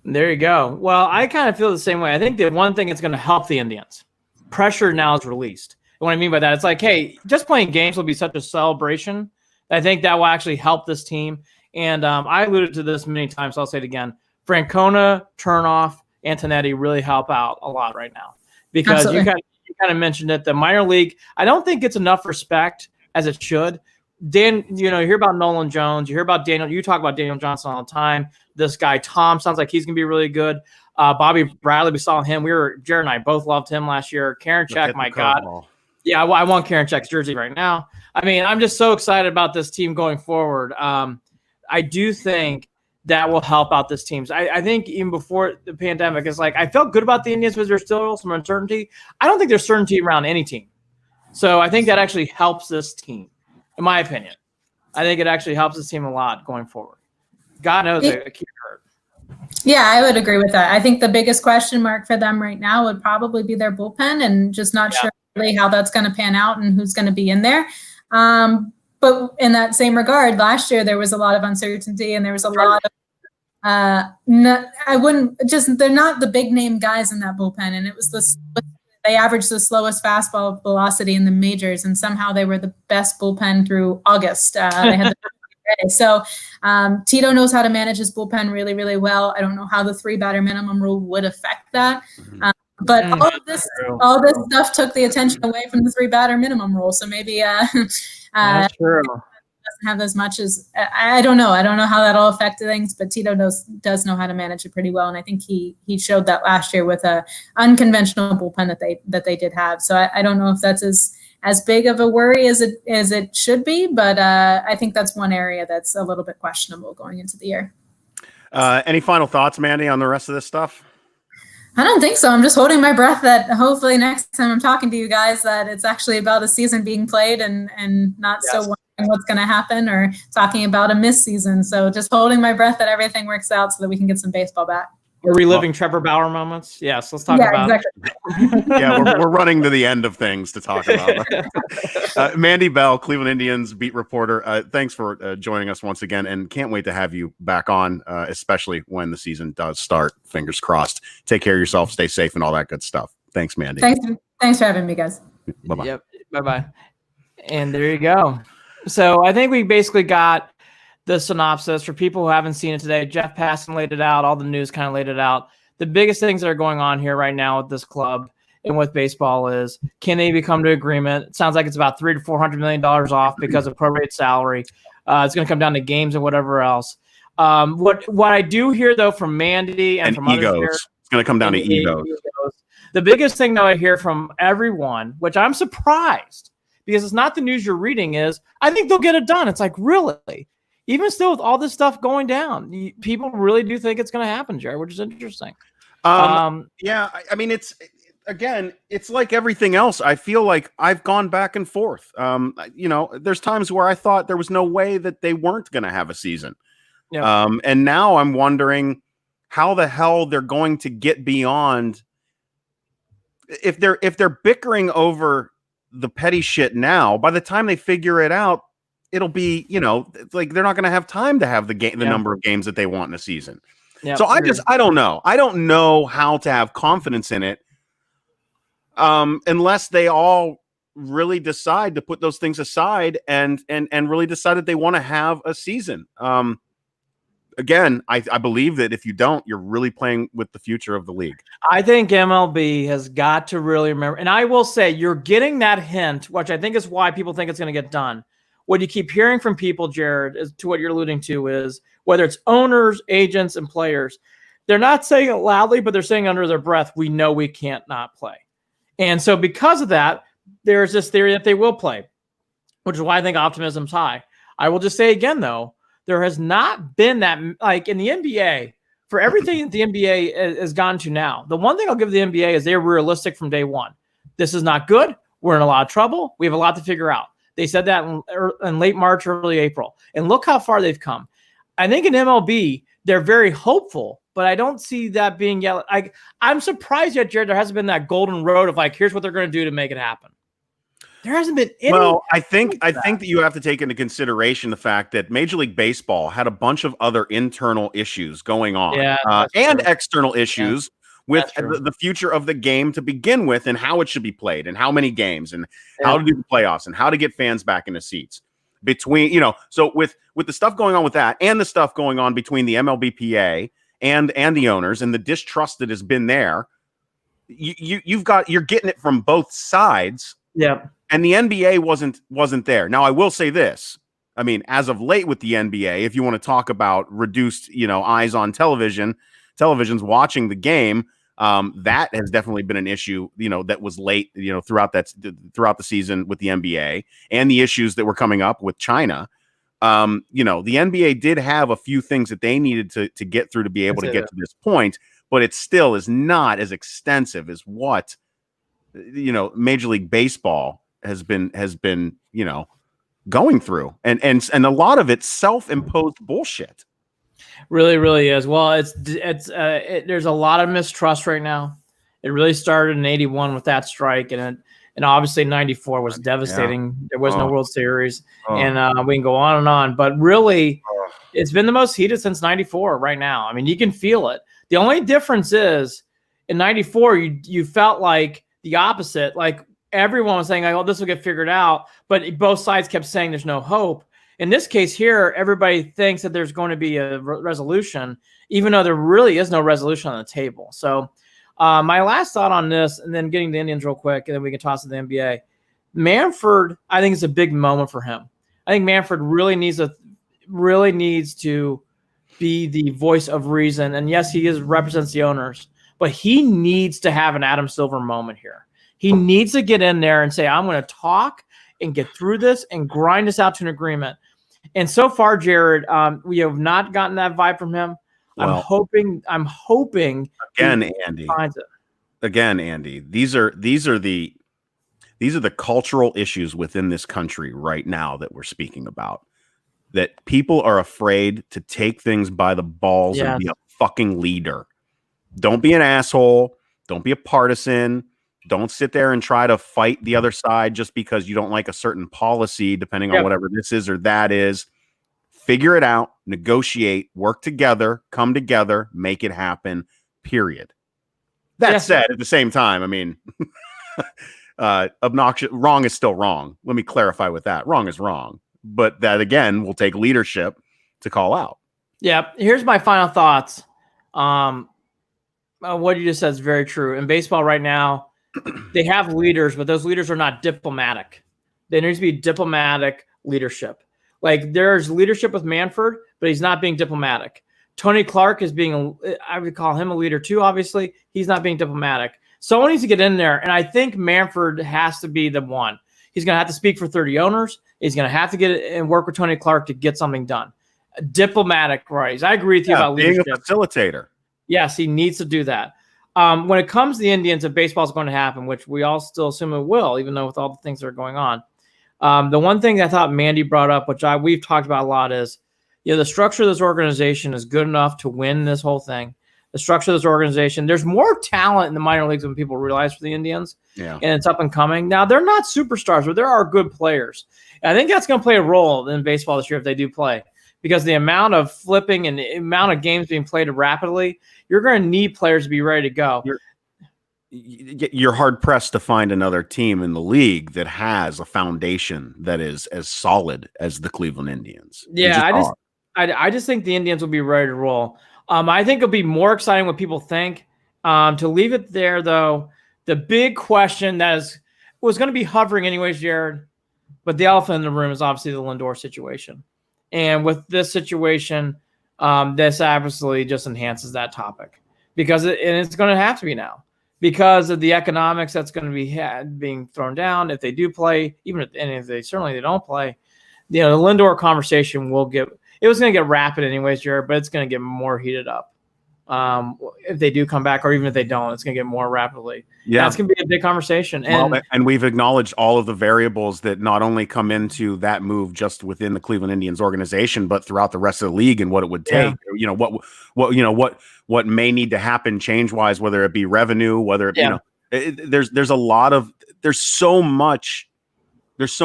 There you go. Well, I kind of feel the same way. I think the one thing that's going to help the Indians, pressure now is released. And what I mean by that, it's like, hey, just playing games will be such a celebration. I think that will actually help this team. And I alluded to this many times, so I'll say it again. Francona, Turnoff, Antonetti really help out a lot right now. Because you kind of mentioned it, the minor league, I don't think it's enough respect as it should. Dan, you hear about Nolan Jones, you hear about Daniel, you talk about Daniel Johnson all the time. This guy, Tom, sounds like he's going to be really good. Bobby Bradley, we saw him. Jared and I both loved him last year. Karinchak, my God. Yeah, I want Karinchak's jersey right now. I mean, I'm just so excited about this team going forward. I do think that will help out this team. I think even before the pandemic, it's like I felt good about the Indians because there's still some uncertainty. I don't think there's certainty around any team. So I think that actually helps this team, in my opinion. I think it actually helps this team a lot going forward. God knows a key hurt. Yeah, I would agree with that. I think the biggest question mark for them right now would probably be their bullpen, and just not sure really how that's going to pan out and who's going to be in there. But in that same regard, last year there was a lot of uncertainty, and there was a lot of they're not the big name guys in that bullpen, and it was they averaged the slowest fastball velocity in the majors, and somehow they were the best bullpen through August. They had So Tito knows how to manage his bullpen really, really well. I don't know how the 3-batter minimum rule would affect that. But all this stuff took the attention away from the 3-batter minimum rule. So maybe that's true. Doesn't have as much as I don't know. I don't know how that'll affect things, but Tito does know how to manage it pretty well. And I think he showed that last year with a unconventional bullpen that they did have. So I don't know if that's as big of a worry as it should be, but I think that's one area that's a little bit questionable going into the year. Any final thoughts, Mandy, on the rest of this stuff? I don't think so. I'm just holding my breath that hopefully next time I'm talking to you guys that it's actually about a season being played and not so wondering what's going to happen or talking about a missed season. So just holding my breath that everything works out so that we can get some baseball back. We're reliving Trevor Bauer moments. Yes, let's talk about it. Yeah, we're running to the end of things to talk about. Mandy Bell, Cleveland Indians beat reporter. Thanks for joining us once again, and can't wait to have you back on, especially when the season does start. Fingers crossed. Take care of yourself, stay safe, and all that good stuff. Thanks, Mandy. Thanks for having me, guys. Bye-bye. Yep. Bye-bye. And there you go. So I think we basically got the synopsis for people who haven't seen it today. Jeff Passan laid it out. All the news kind of laid it out. The biggest things that are going on here right now with this club and with baseball is, can they come to agreement? It sounds like it's about $300 to $400 million off because of prorated salary. It's going to come down to games and whatever else. What I do hear though from Mandy and from egos. Others here, it's going to come down to egos. The biggest thing that I hear from everyone, which I'm surprised because it's not the news you're reading, is I think they'll get it done. It's like, really? Even still with all this stuff going down, people really do think it's going to happen, Jared, which is interesting. Yeah, I mean, it's like everything else. I feel like I've gone back and forth. There's times where I thought there was no way that they weren't going to have a season. Yeah. And now I'm wondering how the hell they're going to get beyond if they're bickering over the petty shit now. By the time they figure it out, it'll be, like they're not going to have time to have the number of games that they want in a season. Yep, so I don't know. I don't know how to have confidence in it unless they all really decide to put those things aside and really decide that they want to have a season. again, I believe that if you don't, you're really playing with the future of the league. I think MLB has got to really remember, and I will say you're getting that hint, which I think is why people think it's going to get done. What you keep hearing from people, Jared, is to what you're alluding to is whether it's owners, agents, and players, they're not saying it loudly, but they're saying under their breath, we know we can't not play. And so because of that, there's this theory that they will play, which is why I think optimism's high. I will just say again, though, there has not been that, like in the NBA, for everything that the NBA has gone to now, the one thing I'll give the NBA is they're realistic from day one. This is not good. We're in a lot of trouble. We have a lot to figure out. They said that in late March, early April. And look how far they've come. I think in MLB, they're very hopeful, but I don't see that being yet. I'm surprised yet, Jared, there hasn't been that golden road of like, here's what they're going to do to make it happen. There hasn't been any. Well, I think that you have to take into consideration the fact that Major League Baseball had a bunch of other internal issues going on, and true. External issues with the future of the game to begin with, and how it should be played, and how many games, and how to do the playoffs, and how to get fans back in the seats. Between so with the stuff going on with that, and the stuff going on between the MLBPA and the owners, and the distrust that has been there, you're getting it from both sides. Yeah. And the NBA wasn't there. Now, I will say this. I mean, as of late with the NBA, if you want to talk about reduced, eyes on television's watching the game, that has definitely been an issue, that was late, throughout the season with the NBA, and the issues that were coming up with China. The NBA did have a few things that they needed to get through to be able to get to this point, but it still is not as extensive as what, Major League Baseball has been going through, and a lot of it's self-imposed bullshit. Really, really is. Well, there's a lot of mistrust right now. It really started in '81 with that strike, and obviously '94 was devastating. There was no World Series, and we can go on and on. But really, it's been the most heated since '94 right now. I mean, you can feel it. The only difference is in '94, you felt like the opposite, like everyone was saying, oh, this will get figured out, but both sides kept saying there's no hope. In this case here, everybody thinks that there's going to be a resolution, even though there really is no resolution on the table. So my last thought on this, and then getting the Indians real quick, and then we can toss to the NBA. Manfred, I think it's a big moment for him. I think Manfred really needs to be the voice of reason. And yes, he represents the owners, but he needs to have an Adam Silver moment here. He needs to get in there and say, I'm going to talk and get through this and grind us out to an agreement. And so far, Jared, we have not gotten that vibe from him. Well, I'm hoping again, Andy. Finds it. Again, Andy, these are the cultural issues within this country right now that we're speaking about. That people are afraid to take things by the balls and be a fucking leader. Don't be an asshole. Don't be a partisan. Don't sit there and try to fight the other side just because you don't like a certain policy, depending on whatever this is or that is. Figure it out, negotiate, work together, come together, make it happen, period. That said, at the same time, I mean, obnoxious, wrong is still wrong. Let me clarify with that. Wrong is wrong. But that, again, will take leadership to call out. Yeah. Here's my final thoughts. What you just said is very true. In baseball right now, they have leaders, but those leaders are not diplomatic. There needs to be diplomatic leadership. Like there's leadership with Manfred, but he's not being diplomatic. Tony Clark is I would call him a leader too, obviously. He's not being diplomatic. Someone needs to get in there, and I think Manfred has to be the one. He's going to have to speak for 30 owners. He's going to have to get and work with Tony Clark to get something done. Diplomatic rights. I agree with you about leadership. Being a facilitator. Yes, he needs to do that. When it comes to the Indians, if baseball is going to happen, which we all still assume it will, even though with all the things that are going on. The one thing that I thought Mandy brought up, which we've talked about a lot, is the structure of this organization is good enough to win this whole thing. The structure of this organization, there's more talent in the minor leagues than people realize for the Indians, and it's up and coming. Now, they're not superstars, but there are good players. And I think that's going to play a role in baseball this year if they do play, because the amount of flipping and the amount of games being played rapidly, you're going to need players to be ready to go. You're hard-pressed to find another team in the league that has a foundation that is as solid as the Cleveland Indians. Yeah, I just think the Indians will be ready to roll. I think it'll be more exciting what people think. To leave it there, though, the big question was going to be hovering anyways, Jared, but the elephant in the room is obviously the Lindor situation. And with this situation, this absolutely just enhances that topic because it's going to have to be now because of the economics that's going to be being thrown down if they do play, even if they don't play. The Lindor conversation it was going to get rapid anyways, Jared, but it's going to get more heated up. If they do come back, or even if they don't, it's going to get more rapidly. Yeah, that's going to be a big conversation. And we've acknowledged all of the variables that not only come into that move just within the Cleveland Indians organization, but throughout the rest of the league and what it would take. Yeah. What may need to happen change wise, whether it be revenue, whether it, there's so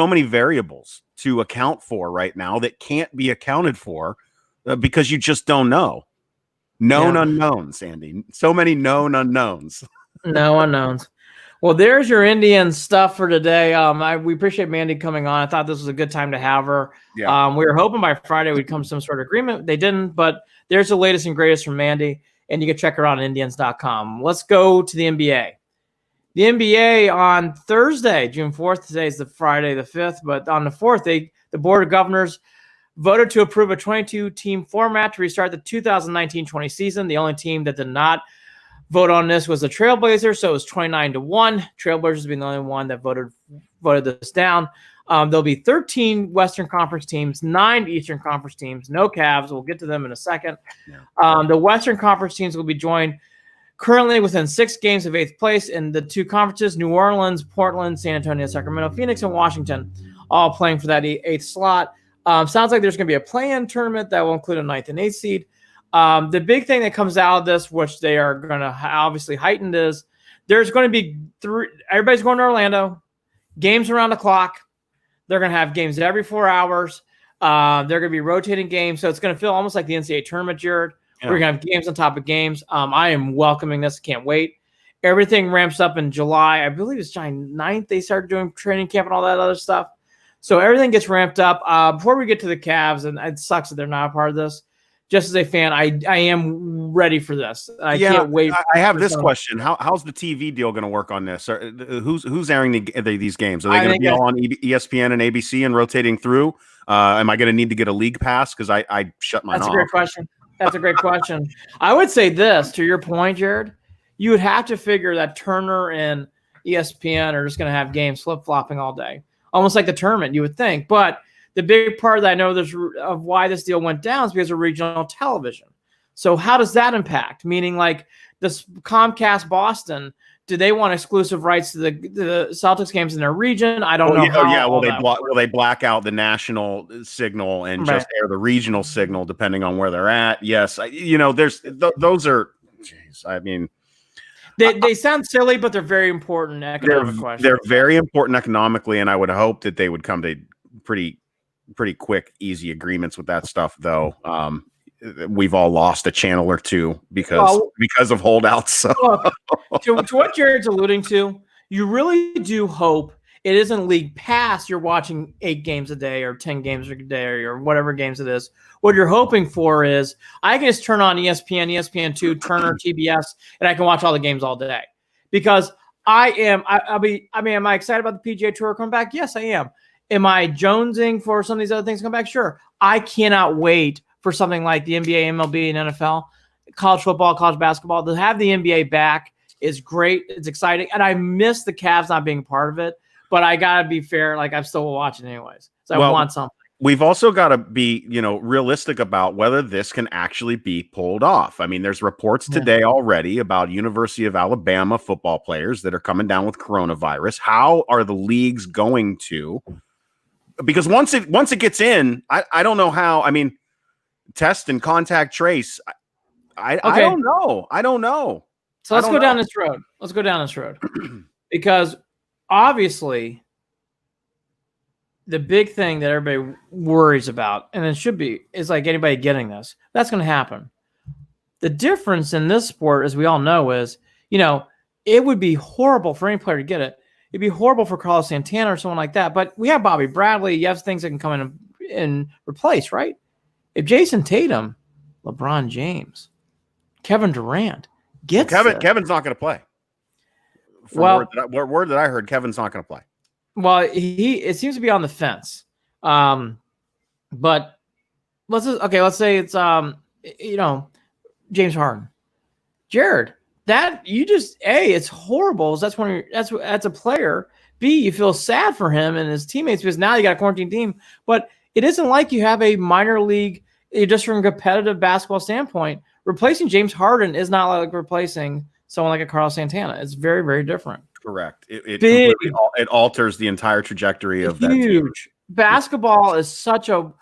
many variables to account for right now that can't be accounted for because you just don't know. Known unknowns, Andy. So many known unknowns. No unknowns. Well, there's your Indian stuff for today. We appreciate Mandy coming on. I thought this was a good time to have her. Yeah. We were hoping by Friday we'd come to some sort of agreement. They didn't, but there's the latest and greatest from Mandy, and you can check her out on Indians.com. Let's go to the NBA. The NBA on Thursday, June 4th. Today is the Friday the 5th, but on the 4th, the Board of Governors voted to approve a 22-team format to restart the 2019-20 season. The only team that did not vote on this was the Trailblazers, so it was 29-1. Trailblazers being the only one that voted this down. There'll be 13 Western Conference teams, 9 Eastern Conference teams, no Cavs. We'll get to them in a second. Yeah. The Western Conference teams will be joined currently within 6 games of 8th place in the 2 conferences, New Orleans, Portland, San Antonio, Sacramento, Phoenix, and Washington, all playing for that 8th slot. Sounds like there's going to be a play-in tournament that will include a 9th and 8th seed. The big thing that comes out of this, which they are going to obviously heighten, is there's going to be everybody's going to Orlando, games around the clock. They're going to have games every 4 hours. They're going to be rotating games, so it's going to feel almost like the NCAA tournament, Jared. Yeah. We're going to have games on top of games. I am welcoming this. Can't wait. Everything ramps up in July. I believe it's July 9th. They started doing training camp and all that other stuff. So everything gets ramped up. Before we get to the Cavs, and it sucks that they're not a part of this, just as a fan, I am ready for this. I can't wait. I have this question. How's the TV deal going to work on this? Who's airing these games? Are they going to be all on ESPN and ABC and rotating through? Am I going to need to get a league pass? Because I shut mine off. That's a great question. That's a great question. I would say this, to your point, Jared, you would have to figure that Turner and ESPN are just going to have games flip-flopping all day. Almost like the tournament, you would think. But the big part that I know of why this deal went down is because of regional television. So how does that impact? Meaning, like this Comcast Boston, do they want exclusive rights to the Celtics games in their region? I don't know. Will they black out the national signal and just air the regional signal depending on where they're at? Yes, there's those are. Geez, I mean. They sound silly, but they're very important economic questions. They're very important economically, and I would hope that they would come to pretty quick, easy agreements with that stuff, though. We've all lost a channel or two because of holdouts. So. to what Jared's alluding to, you really do hope it isn't league pass. You're watching 8 games a day or 10 games a day or whatever games it is. What you're hoping for is I can just turn on ESPN, ESPN2, Turner, TBS, and I can watch all the games all day. Because am I excited about the PGA Tour coming back? Yes, I am. Am I jonesing for some of these other things to come back? Sure. I cannot wait for something like the NBA, MLB, and NFL, college football, college basketball. To have the NBA back is great. It's exciting. And I miss the Cavs not being a part of it. But I got to be fair. Like, I'm still watching anyways. So I want something. We've also got to be, realistic about whether this can actually be pulled off. I mean, there's reports today already about University of Alabama football players that are coming down with coronavirus. How are the leagues going to? Because once it gets in, I don't know how. I mean, test and contact trace. I don't know. I don't know. So let's go down this road. Let's go down this road because obviously the big thing that everybody worries about, and it should be, is like anybody getting this. That's going to happen. The difference in this sport, as we all know, is, it would be horrible for any player to get it. It'd be horrible for Carlos Santana or someone like that. But we have Bobby Bradley. You have things that can come in and replace, right? If Jason Tatum, LeBron James, Kevin Durant gets Kevin's not going to play. Word that I heard, Kevin's not going to play. Well, it seems to be on the fence. But let's say it's James Harden, Jared. It's horrible. That's a player. B, you feel sad for him and his teammates because now you got a quarantine team. But it isn't like you have a minor league, just from a competitive basketball standpoint. Replacing James Harden is not like replacing someone like a Carlos Santana. It's very, very different. Correct. It alters the entire trajectory of that team. Basketball is such a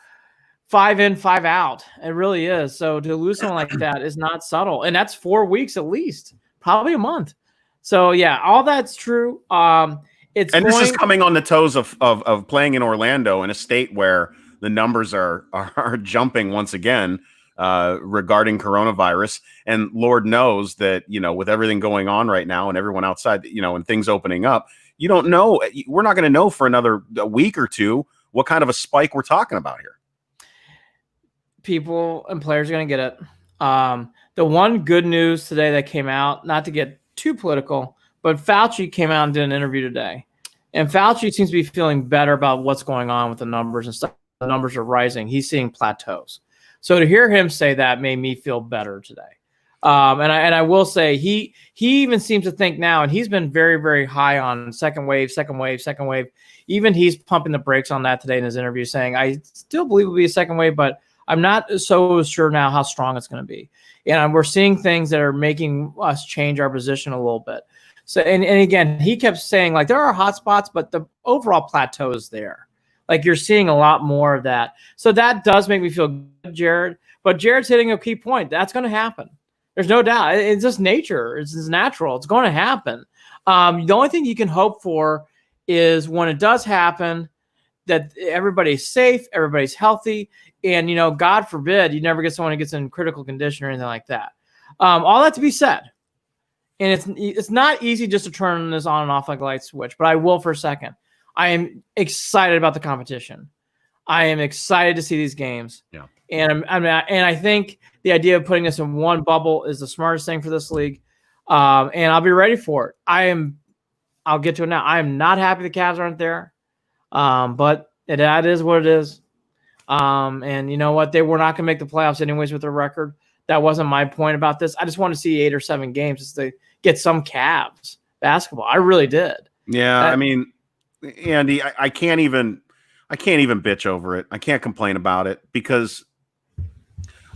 5 in, 5 out. It really is. So to lose someone like that is not subtle. And that's 4 weeks at least, probably a month. So yeah, all that's true. This is coming on the toes of playing in Orlando, in a state where the numbers are jumping once again regarding coronavirus. And Lord knows that, with everything going on right now and everyone outside, and things opening up, you don't know. We're not going to know for another week or two what kind of a spike we're talking about here. People and players are going to get it. The one good news today that came out, not to get too political, but Fauci came out and did an interview today. And Fauci seems to be feeling better about what's going on with the numbers and stuff. The numbers are rising. He's seeing plateaus. So to hear him say that made me feel better today. And I will say he even seems to think now, and he's been very, very high on second wave. Even he's pumping the brakes on that today in his interview, saying, I still believe it'll be a second wave, but I'm not so sure now how strong it's going to be. And we're seeing things that are making us change our position a little bit. So, and again, he kept saying, like, there are hot spots, but the overall plateau is there. Like, you're seeing a lot more of that. So that does make me feel good, Jared. But Jared's hitting a key point. That's going to happen. There's no doubt. It's just nature. It's natural. It's going to happen. The only thing you can hope for is when it does happen, that everybody's safe, everybody's healthy, and, God forbid, you never get someone who gets in critical condition or anything like that. All that to be said, and it's not easy just to turn this on and off like a light switch, but I will for a second. I am excited about the competition. I am excited to see these games. Yeah. And I think the idea of putting us in one bubble is the smartest thing for this league. And I'll be ready for it. I'll get to it now. I am not happy the Cavs aren't there. But that is what it is. And you know what? They were not going to make the playoffs anyways with their record. That wasn't my point about this. I just want to see 8 or 7 games just to get some Cavs basketball. I really did. Yeah. Andy, I can't even bitch over it. I can't complain about it because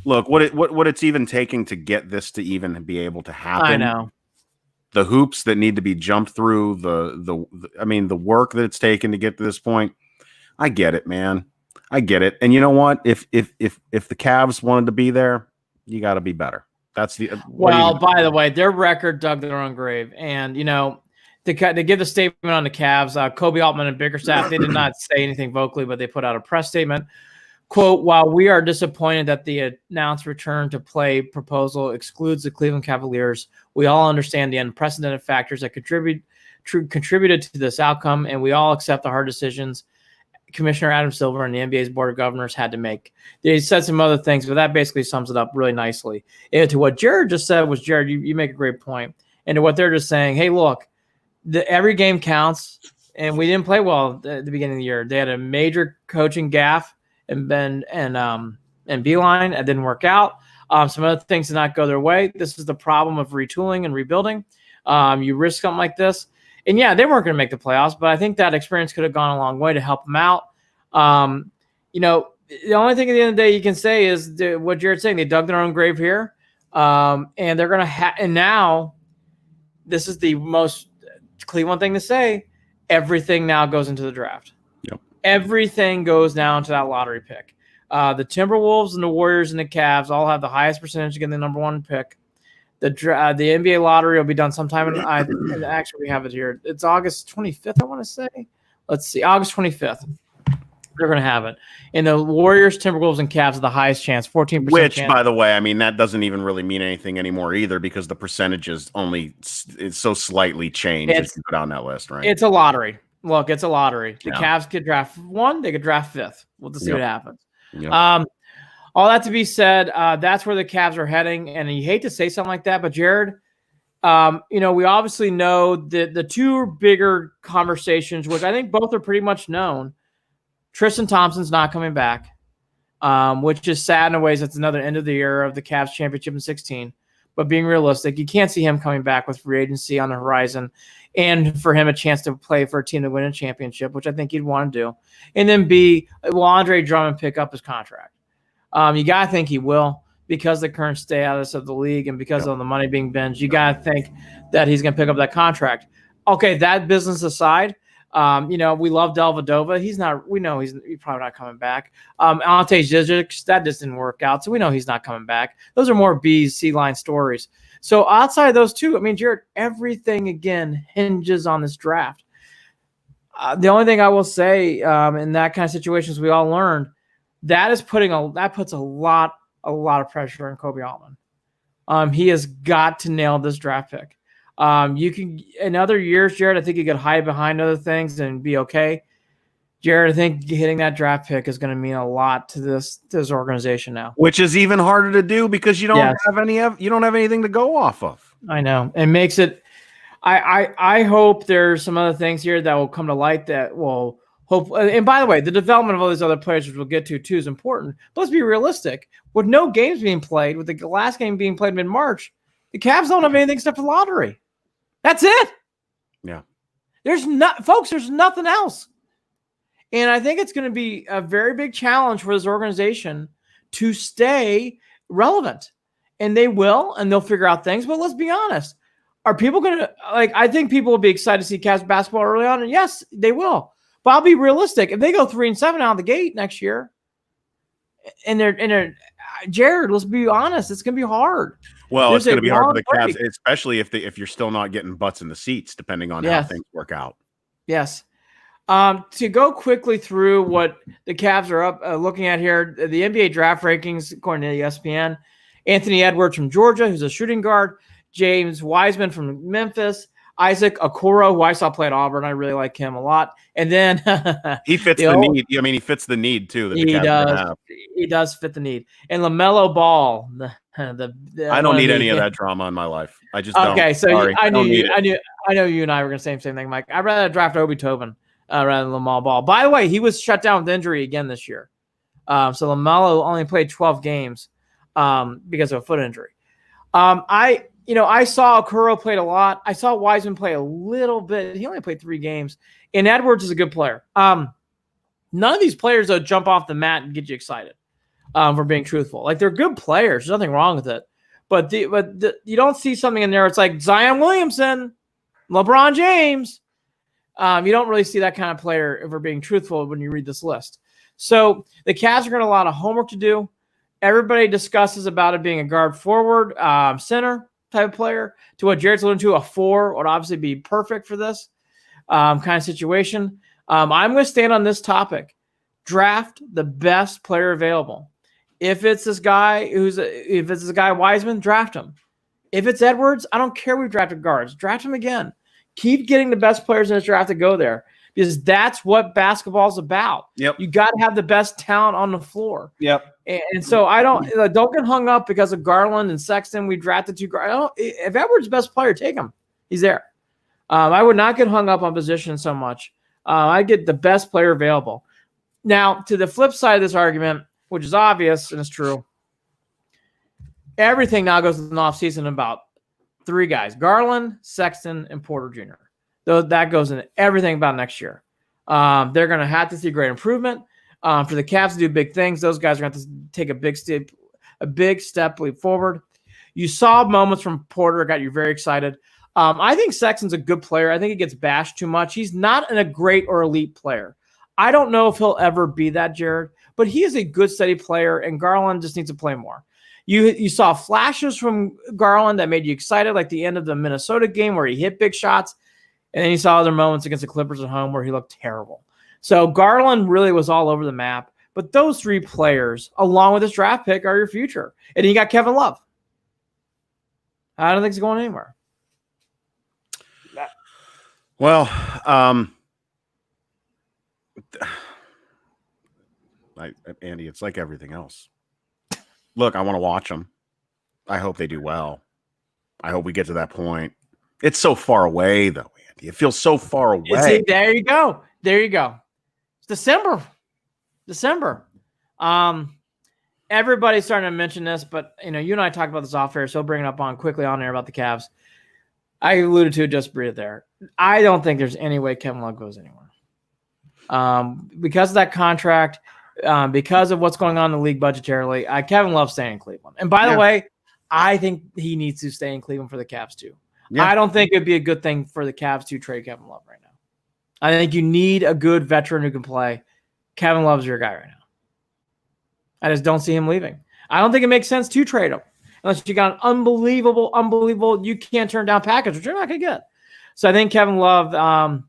look, what it's even taking to get this to even be able to happen. I know. The hoops that need to be jumped through, the work that it's taken to get to this point. I get it, man. I get it. And you know what? If the Cavs wanted to be there, you got to be better. That's the by the way, their record dug their own grave. And to give the statement on the Cavs, Kobe Altman and Bickerstaff, they did not say anything vocally, but they put out a press statement. Quote, while we are disappointed that the announced return to play proposal excludes the Cleveland Cavaliers, we all understand the unprecedented factors that contributed to this outcome, and we all accept the hard decisions Commissioner Adam Silver and the NBA's Board of Governors had to make. They said some other things, but that basically sums it up really nicely. And to what Jared just said was, Jared, you make a great point. And to what they're just saying, hey, look, every game counts, and we didn't play well at the beginning of the year. They had a major coaching gaffe and Beeline. It didn't work out. Some other things did not go their way. This is the problem of retooling and rebuilding. You risk something like this. And yeah, they weren't going to make the playoffs, but I think that experience could have gone a long way to help them out. The only thing at the end of the day you can say is what Jared's saying. They dug their own grave here. And they're going to and now this is the most Cleveland thing to say. Everything now goes into the draft. Yep. Everything goes down to that lottery pick. The Timberwolves and the Warriors and the Cavs all have the highest percentage to get the number 1 pick. The NBA lottery will be done sometime. Actually, we have it here. It's August 25th, I want to say. Let's see. August 25th. They're going to have it. And the Warriors, Timberwolves, and Cavs are the highest chance, 14%. Which, by the way, that doesn't even really mean anything anymore either because the percentages it's so slightly changed as you go down that list, right? It's a lottery. Look, it's a lottery. The Cavs could draft 1. They could draft 5th. We'll just see what happens. Yep. all that to be said, that's where the Cavs are heading. And you hate to say something like that, but Jared, we obviously know that the two bigger conversations, which I think both are pretty much known, Tristan Thompson's not coming back, which is sad in a ways. It's another end of the era of the Cavs championship in 16. But being realistic, you can't see him coming back with free agency on the horizon and for him a chance to play for a team to win a championship, which I think he'd want to do. And then B, will Andre Drummond pick up his contract? You got to think he will because of the current status of the league and because of the money being binged. You got to think that he's going to pick up that contract. Okay, that business aside, we love Dellavedova. We know he's probably not coming back. Ante Zizic, that just didn't work out, so we know he's not coming back. Those are more B, C line stories. So outside of those two, I mean, Jared, everything again hinges on this draft. The only thing I will say in that kind of situations, we all learned that puts a lot of pressure on Kobe Altman. He has got to nail this draft pick. You can in other years, Jared, I think you could hide behind other things and be okay. Jared, I think hitting that draft pick is going to mean a lot to this organization now. Which is even harder to do because you don't have anything to go off of. I know. It makes it I hope there's some other things here that will come to light that will hope. And by the way, the development of all these other players, which we'll get to too, is important. But let's be realistic. With no games being played, with the last game being played mid-March, the Cavs don't have anything except for the lottery. That's it. Yeah. There's nothing else. And I think it's going to be a very big challenge for this organization to stay relevant. And they will, and they'll figure out things. But let's be honest. Are people going to, I think people will be excited to see Cavs basketball early on. And yes, they will. But I'll be realistic. If they go 3-7 out of the gate next year, and they're Jared, let's be honest, it's going to be hard. Well, it's going to be hard for the Cavs, especially if you're still not getting butts in the seats, depending on how things work out. Yes. To go quickly through what the Cavs are up looking at here, the NBA draft rankings, according to ESPN, Anthony Edwards from Georgia, who's a shooting guard, James Wiseman from Memphis, Isaac Okoro, who I saw play at Auburn. I really like him a lot. And then he fits the need. I mean, he fits the need too. That the Cavs have. He does fit the need. And LaMelo Ball, I don't need any of that drama in my life. I just don't. Okay, so I know you and I were going to say the same thing, Mike. I'd rather draft Obi Toppin rather than LaMelo Ball. By the way, he was shut down with injury again this year. So LaMelo only played 12 games because of a foot injury. I saw Okoro played a lot. I saw Wiseman play a little bit. He only played 3 games. And Edwards is a good player. None of these players that jump off the mat and get you excited. For being truthful, they're good players. There's nothing wrong with it. But you don't see something in there. It's like Zion Williamson, LeBron James. You don't really see that kind of player, if we're being truthful, when you read this list. So the Cavs are going to have a lot of homework to do. Everybody discusses about it being a guard forward, center type of player. To what Jared's alluding to, a 4 would obviously be perfect for this kind of situation. I'm going to stand on this topic. Draft the best player available. If it's this guy Wiseman, draft him. If it's Edwards, I don't care. We've drafted guards. Draft him again. Keep getting the best players in this draft to go there because that's what basketball is about. Yep. You got to have the best talent on the floor. Yep. And so I don't get hung up because of Garland and Sexton. We drafted 2 guards. If Edwards is the best player, take him. He's there. I would not get hung up on position so much. I get the best player available. Now, to the flip side of this argument, which is obvious and it's true, everything now goes to the offseason about 3 guys, Garland, Sexton, and Porter Jr. Though that goes into everything about next year. They're going to have to see great improvement. For the Cavs to do big things, those guys are going to have to take a big step leap forward. You saw moments from Porter, got you very excited. I think Sexton's a good player. I think he gets bashed too much. He's not a great or elite player. I don't know if he'll ever be that, Jared, but he is a good, steady player, and Garland just needs to play more. You saw flashes from Garland that made you excited, like the end of the Minnesota game where he hit big shots, and then you saw other moments against the Clippers at home where he looked terrible. So Garland really was all over the map, but those 3 players, along with this draft pick, are your future. And then you got Kevin Love. I don't think he's going anywhere. Well, Andy, it's like everything else. look, I want to watch them. I hope they do well. I hope we get to that point. It's so far away, though, Andy. It feels so far away. See, there you go. There you go. It's December. Everybody's starting to mention this, but you and I talked about this off air, so I'll bring it up quickly on air about the Cavs. I alluded to it, just breathe there. I don't think there's any way Kevin Love goes anywhere. Because of that contract, because of what's going on in the league budgetarily, Kevin Love's staying in Cleveland. And by the way, I think he needs to stay in Cleveland for the Cavs too. Yeah. I don't think it'd be a good thing for the Cavs to trade Kevin Love right now. I think you need a good veteran who can play. Kevin Love's your guy right now. I just don't see him leaving. I don't think it makes sense to trade him unless you got an unbelievable, you can't turn down package, which you're not going to get. So I think Kevin Love,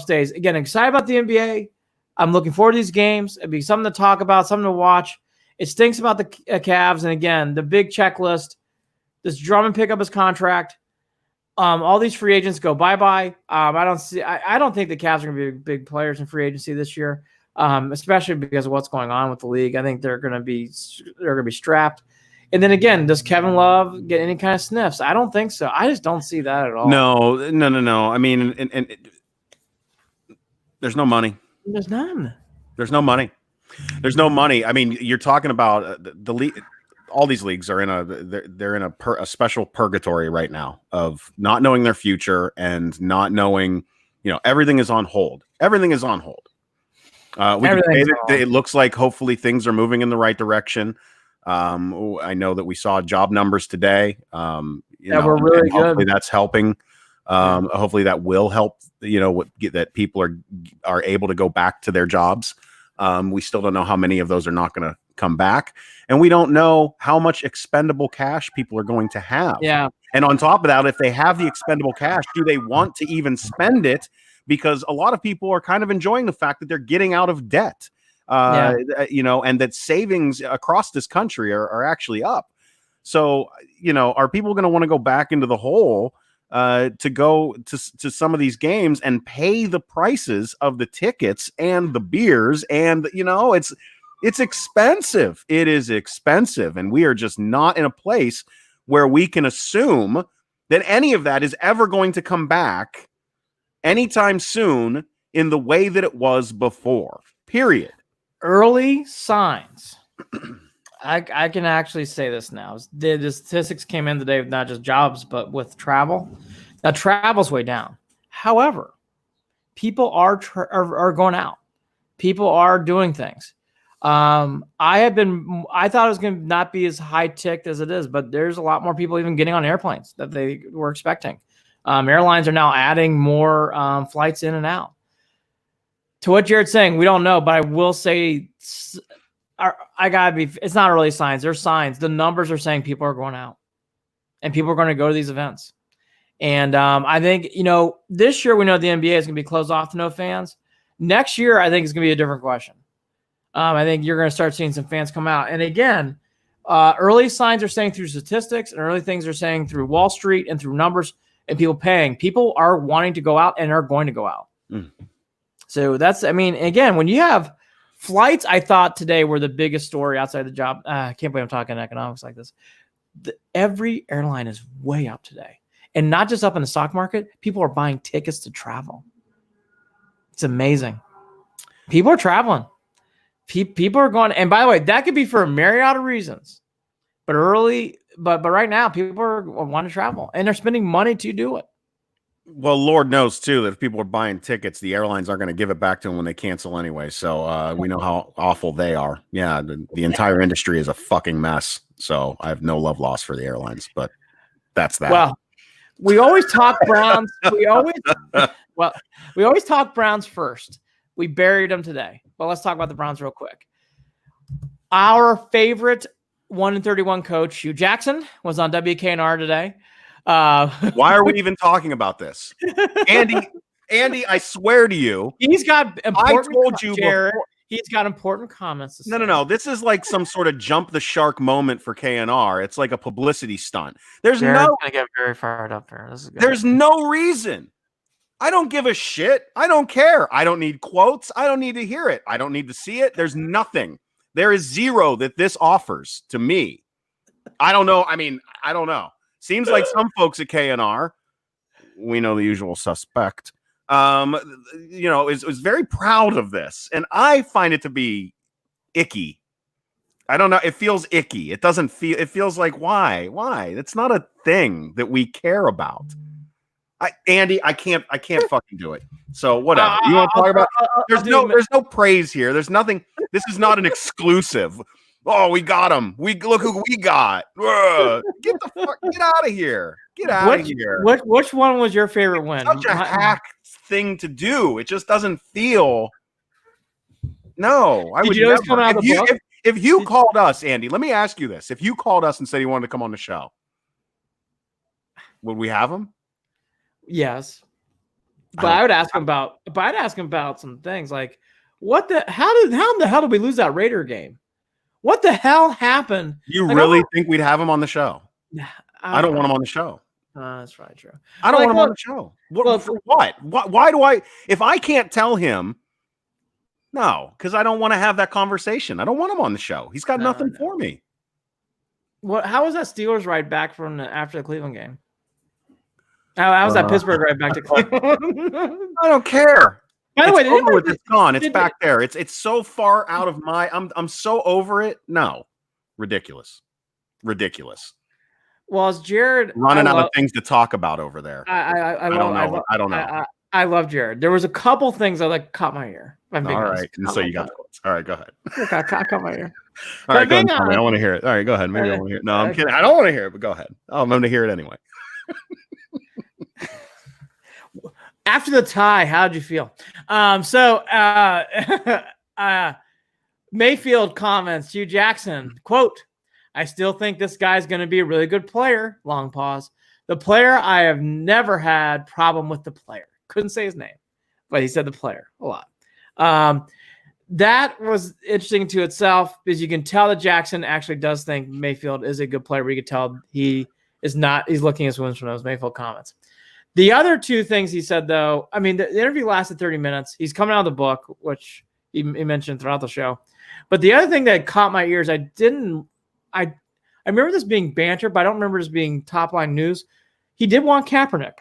stays. Again, excited about the NBA. I'm looking forward to these games. It'd be something to talk about, something to watch. It stinks about the Cavs. And again, the big checklist, this Drummond pick up his contract. All these free agents go bye-bye. I don't think the Cavs are going to be big players in free agency this year, especially because of what's going on with the league. I think they're going to be strapped. And then again, does Kevin Love get any kind of sniffs? I don't think so. I just don't see that at all. No. I mean, and there's no money. There's none. There's no money. I mean, you're talking about the league. All these leagues are in a special purgatory right now of not knowing their future and not knowing, everything is on hold. Everything is on hold. It looks like hopefully things are moving in the right direction. I know that we saw job numbers today. We're really good. Hopefully that's helping. Hopefully that will help, that people are able to go back to their jobs. We still don't know how many of those are not going to come back. And we don't know how much expendable cash people are going to have. Yeah. And on top of that, if they have the expendable cash, do they want to even spend it? Because a lot of people are kind of enjoying the fact that they're getting out of debt, and that savings across this country are actually up. So, are people going to want to go back into the hole to go to some of these games and pay the prices of the tickets and the beers? And, it's expensive. It is expensive. And we are just not in a place where we can assume that any of that is ever going to come back anytime soon in the way that it was before, period. Early signs. I can actually say this now. The statistics came in today with not just jobs, but with travel. Now, travel's way down. However, people are going out. People are doing things. I thought it was going to not be as high ticked as it is, but there's a lot more people even getting on airplanes that they were expecting. Airlines are now adding more flights in and out. To what Jared's saying, we don't know, but I will say it's not early signs. There's signs. The numbers are saying people are going out and people are going to go to these events. And I think, this year we know the NBA is going to be closed off to no fans. Next year, I think it's going to be a different question. I think you're going to start seeing some fans come out. And again, early signs are saying through statistics and early things are saying through Wall Street and through numbers and people paying. People are wanting to go out and are going to go out. Mm. So again, when you have flights, I thought today were the biggest story outside the job. I can't believe I'm talking economics like this. Every airline is way up today. And not just up in the stock market. People are buying tickets to travel. It's amazing. People are traveling. People are going, and by the way, that could be for a myriad of reasons. But right now, people want to travel, and they're spending money to do it. Well, Lord knows too that if people are buying tickets, the airlines aren't going to give it back to them when they cancel anyway. So we know how awful they are. Yeah, the entire industry is a fucking mess. So I have no love lost for the airlines, but that's that. Well, we always talk Browns. We always talk Browns first. We buried them today. But let's talk about the Browns real quick. Our favorite 1-31 coach, Hugh Jackson, was on WKNR today. Why are we even talking about this? Andy, I swear to you. He's got important I told you Jared, before. He's got important comments to say. No. This is like some sort of jump the shark moment for KNR. It's like a publicity stunt. Jared's gonna get very fired up here. This is good. There's no reason. I don't give a shit. I don't care. I don't need quotes. I don't need to hear it. I don't need to see it. There's nothing. There is zero that this offers to me. I don't know. I mean, I don't know. Seems like some folks at KNR, we know the usual suspect, is very proud of this. And I find it to be icky. I don't know. It feels icky. It feels like, why? It's not a thing that we care about. Andy, I can't fucking do it. So whatever. You want to talk about? There's no praise here. There's nothing. This is not an exclusive. Oh, we got him. Look who we got. Get out of here. Get out of here. Which one was your favorite win? Such a hack thing to do. It just doesn't feel. No, I would never. If you called us, Andy, let me ask you this. If you called us and said he wanted to come on the show, would we have him? Yes. But I'd ask him about some things like how in the hell did we lose that Raider game? What the hell happened? You really think we'd have him on the show? I don't want him on the show. That's probably true. I don't want him on the show. For what? Why do I? If I can't tell him, no, because I don't want to have that conversation. I don't want him on the show. He's got nothing for me. How was that Steelers ride back from after the Cleveland game? How was that Pittsburgh ride back to Cleveland? I don't care. By the way, it's gone. It's back there. It's so far out of my. I'm so over it. No, ridiculous. Well, it's Jared running out of things to talk about over there. I don't know. I love Jared. There was a couple things that caught my ear. All right, and so you got the quotes. All right, go ahead. I caught my ear. All right, go ahead. I want to hear it. All right, go ahead. Maybe I want to hear it. No, I'm kidding. I don't want to hear it, but go ahead. I'm going to hear it anyway. After the tie, how'd you feel? Mayfield comments, Hugh Jackson, quote, I still think this guy's going to be a really good player. Long pause. The player, I have never had problem with the player. Couldn't say his name, but he said the player a lot. That was interesting to itself because you can tell that Jackson actually does think Mayfield is a good player, but you can tell he's looking at wins from those Mayfield comments. The other two things he said, though, I mean, the interview lasted 30 minutes. He's coming out of the book, which he mentioned throughout the show. But the other thing that caught my ears, I remember this being banter, but I don't remember this being top line news. He did want Kaepernick.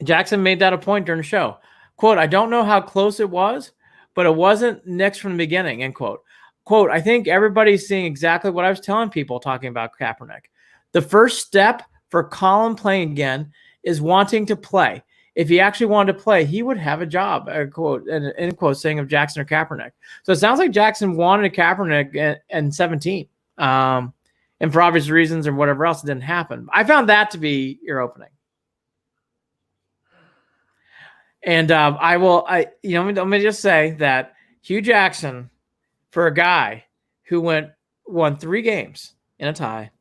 Jackson made that a point during the show. Quote, I don't know how close it was, but it wasn't next from the beginning, end quote. Quote, I think everybody's seeing exactly what I was telling people talking about Kaepernick. The first step for Colin playing again is wanting to play. If he actually wanted to play, he would have a job, quote, end quote, saying of Jackson or Kaepernick. So it sounds like Jackson wanted a Kaepernick in 17. And for obvious reasons or whatever else, it didn't happen. I found that to be ear-opening. And let me just say that Hugh Jackson, for a guy who won 3 games in a tie,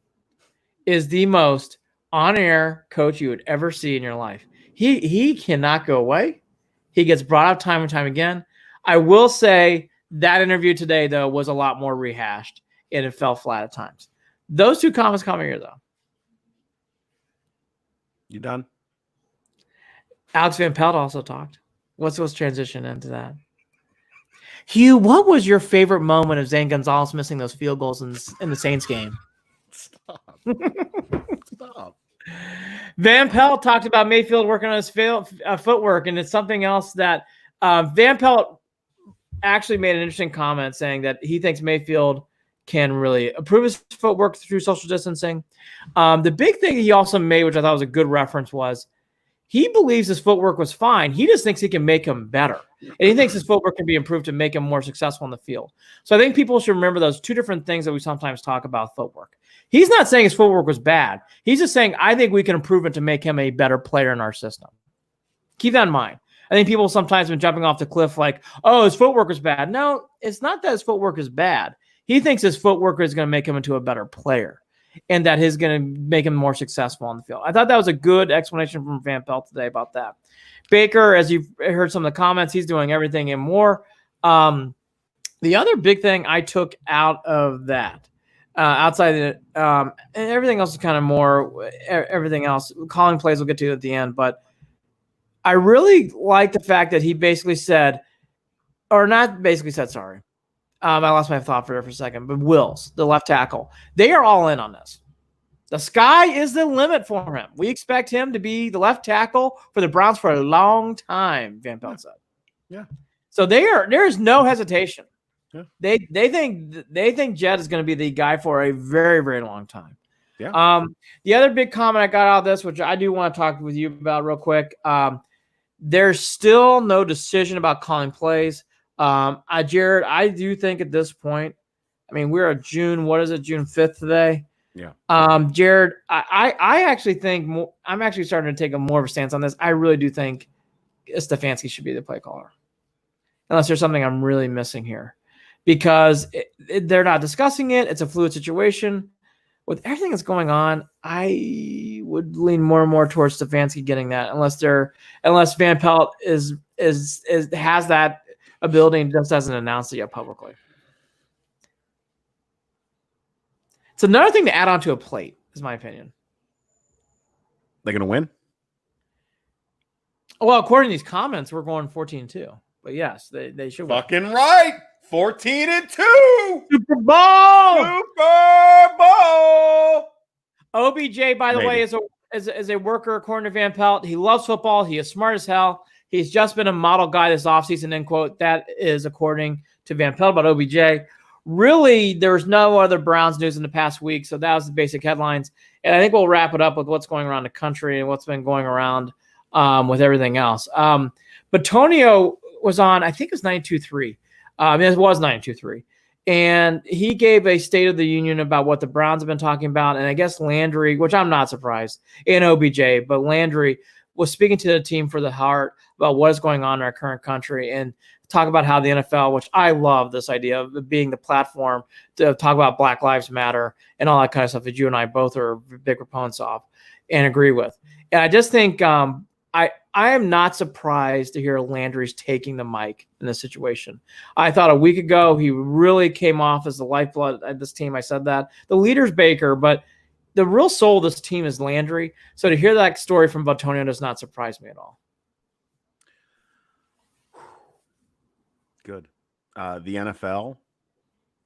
is the most on-air coach you would ever see in your life. He cannot go away. He gets brought up time and time again. I will say that interview today, though, was a lot more rehashed, and it fell flat at times. Those two comments come here, though. You done? Alex Van Pelt also talked. Let's transition into that. Hugh, what was your favorite moment of Zane Gonzalez missing those field goals in the Saints game? Stop. Van Pelt talked about Mayfield working on his footwork, and it's something else that Van Pelt actually made an interesting comment saying that he thinks Mayfield can really improve his footwork through social distancing. The big thing he also made, which I thought was a good reference, was he believes his footwork was fine. He just thinks he can make him better. And he thinks his footwork can be improved to make him more successful in the field. So I think people should remember those two different things that we sometimes talk about footwork. He's not saying his footwork was bad. He's just saying, I think we can improve it to make him a better player in our system. Keep that in mind. I think people sometimes have been jumping off the cliff like, oh, his footwork was bad. No, it's not that his footwork is bad. He thinks his footwork is going to make him into a better player and that is going to make him more successful on the field. I thought that was a good explanation from Van Pelt today about that. Baker, as you've heard some of the comments, he's doing everything and more. The other big thing I took out of that, outside of it, and everything else is kind of more, everything else, calling plays we'll get to at the end, but I really like the fact that he basically said, or not basically said, sorry. I lost my thought for a second, but Wills, the left tackle, they are all in on this. The sky is the limit for him. We expect him to be the left tackle for the Browns for a long time, Van Pelt said. Yeah. So there is no hesitation. Yeah. They think Jed is going to be the guy for a very, very long time. Yeah. The other big comment I got out of this, which I do want to talk with you about real quick, there's still no decision about calling plays. Jared, I do think at this point, I mean, we're at June 5th today. Yeah. Jared, I actually think I'm actually starting to take a more of a stance on this. I really do think Stefanski should be the play caller, unless there's something I'm really missing here, because they're not discussing it. It's a fluid situation. With everything that's going on, I would lean more and more towards Stefanski getting that, unless Van Pelt has that ability and just hasn't announced it yet publicly. It's another thing to add onto a plate, is my opinion. They're going to win? Well, according to these comments, we're going 14-2. But yes, they should win. Fucking right. 14-2. Super Bowl. Super Bowl. OBJ, by the way, is a worker, according to Van Pelt. He loves football. He is smart as hell. He's just been a model guy this offseason, end quote. That is according to Van Pelt about OBJ. Really, there was no other Browns news in the past week, so that was the basic headlines. And I think we'll wrap it up with what's going around the country and what's been going around with everything else. But Tonio was on, I think it was 92.3. It was 92.3. And he gave a State of the Union about what the Browns have been talking about. And I guess Landry, which I'm not surprised, and OBJ, but Landry was speaking to the team for the heart about what is going on in our current country and talk about how the NFL, which I love this idea of being the platform to talk about Black Lives Matter and all that kind of stuff that you and I both are big proponents of and agree with. And I just think I am not surprised to hear Landry's taking the mic in this situation. I thought a week ago he really came off as the lifeblood of this team. I said that. The leader's Baker, but the real soul of this team is Landry. So to hear that story from Tonio does not surprise me at all. Good. The NFL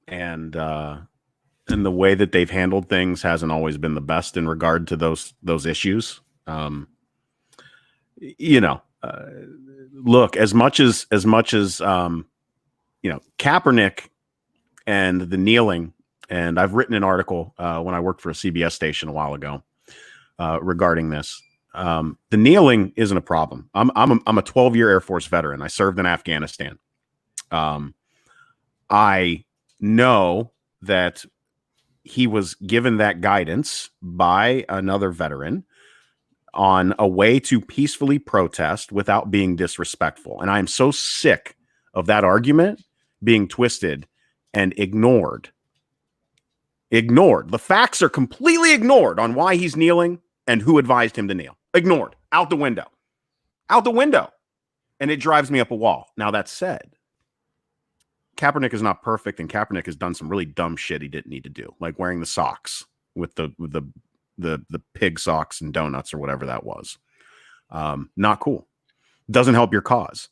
and the way that they've handled things hasn't always been the best in regard to those issues. Look, as much as Kaepernick and the kneeling, and I've written an article when I worked for a CBS station a while ago regarding this. The kneeling isn't a problem. I'm a 12-year Air Force veteran. I served in Afghanistan. I know that he was given that guidance by another veteran on a way to peacefully protest without being disrespectful. And I am so sick of that argument being twisted and ignored. The facts are completely ignored on why he's kneeling and who advised him to kneel. Ignored. Out the window. And it drives me up a wall. Now, that said, Kaepernick is not perfect, and Kaepernick has done some really dumb shit he didn't need to do, like wearing the socks with the pig socks and donuts or whatever that was. Not cool. Doesn't help your cause.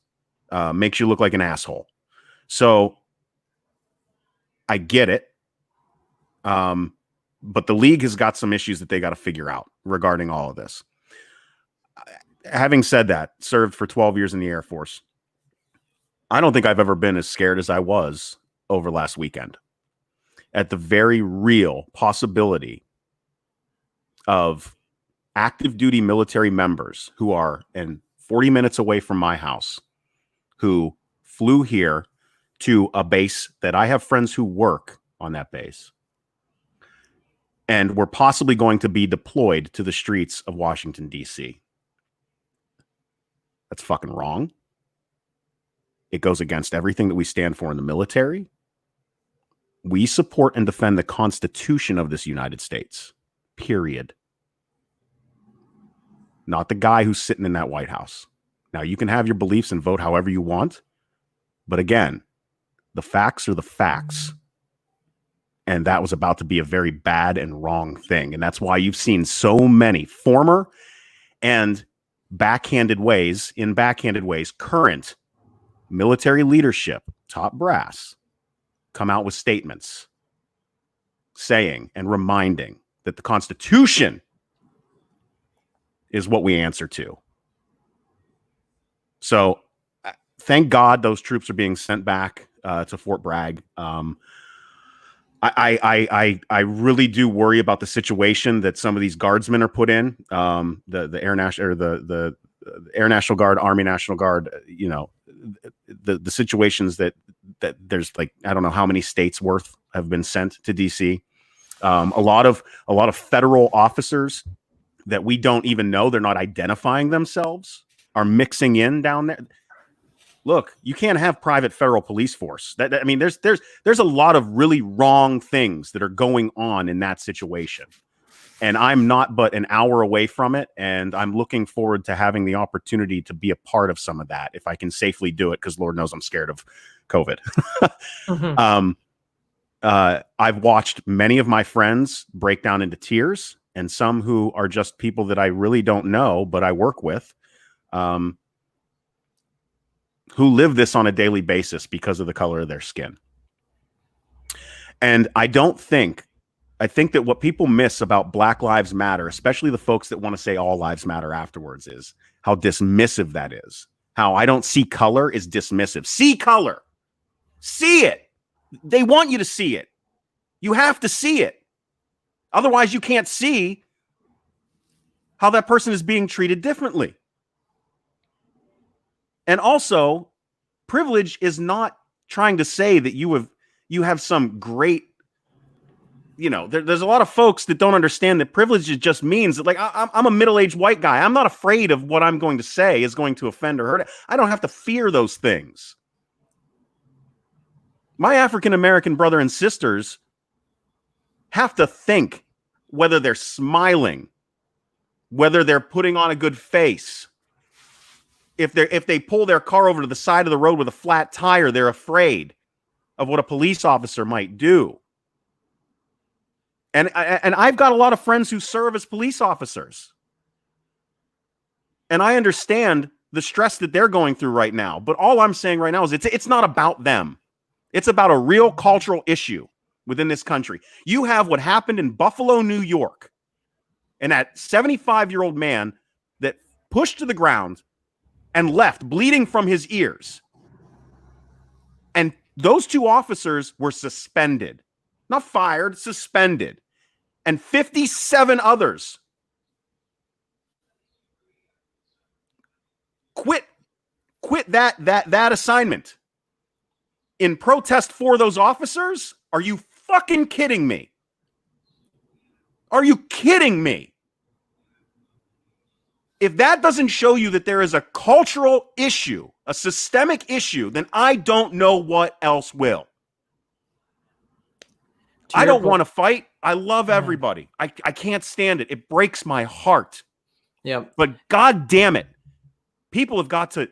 Makes you look like an asshole. So I get it. But the league has got some issues that they got to figure out regarding all of this. Having said that, served for 12 years in the Air Force. I don't think I've ever been as scared as I was over last weekend at the very real possibility of active duty military members who are 40 minutes away from my house, who flew here to a base that I have friends who work on that base, and were possibly going to be deployed to the streets of Washington, D.C. That's fucking wrong. It goes against everything that we stand for in the military. We support and defend the Constitution of this United States, period. Not the guy who's sitting in that White House. Now, you can have your beliefs and vote however you want, but again, the facts are the facts. And that was about to be a very bad and wrong thing. And that's why you've seen so many former and backhanded ways, current military leadership, top brass, come out with statements saying and reminding that the Constitution is what we answer to. So thank God those troops are being sent back to Fort Bragg. I really do worry about the situation that some of these guardsmen are put in. The Air National or the Air National Guard, Army National Guard. The situations that there's like I don't know how many states worth have been sent to DC. A lot of federal officers that we don't even know, they're not identifying themselves, are mixing in down there. Look, you can't have private federal police force. I mean, there's a lot of really wrong things that are going on in that situation. And I'm not but an hour away from it. And I'm looking forward to having the opportunity to be a part of some of that if I can safely do it, because Lord knows I'm scared of COVID. Mm-hmm. I've watched many of my friends break down into tears, and some who are just people that I really don't know, but I work with, who live this on a daily basis because of the color of their skin. And I think that what people miss about Black Lives Matter, especially the folks that want to say all lives matter afterwards, is how dismissive that is. How I don't see color is dismissive. See color. See it. They want you to see it. You have to see it. Otherwise, you can't see how that person is being treated differently. And also, privilege is not trying to say that you have some great, there's a lot of folks that don't understand that privilege just means that, like, I'm a middle-aged white guy. I'm not afraid of what I'm going to say is going to offend or hurt. I don't have to fear those things. My African-American brother and sisters have to think whether they're smiling, whether they're putting on a good face. If they pull their car over to the side of the road with a flat tire, they're afraid of what a police officer might do. And I've got a lot of friends who serve as police officers. And I understand the stress that they're going through right now. But all I'm saying right now is it's not about them. It's about a real cultural issue within this country. You have what happened in Buffalo, New York, and that 75-year-old man that pushed to the ground and left bleeding from his ears. And those two officers were suspended, not fired, suspended. And 57 others quit that assignment in protest for those officers. Are you fucking kidding me? Are you kidding me? If that doesn't show you that there is a cultural issue, a systemic issue, then I don't know what else will. I don't want to fight. I love everybody. I can't stand it. It breaks my heart. Yeah. But God damn it. People have got to.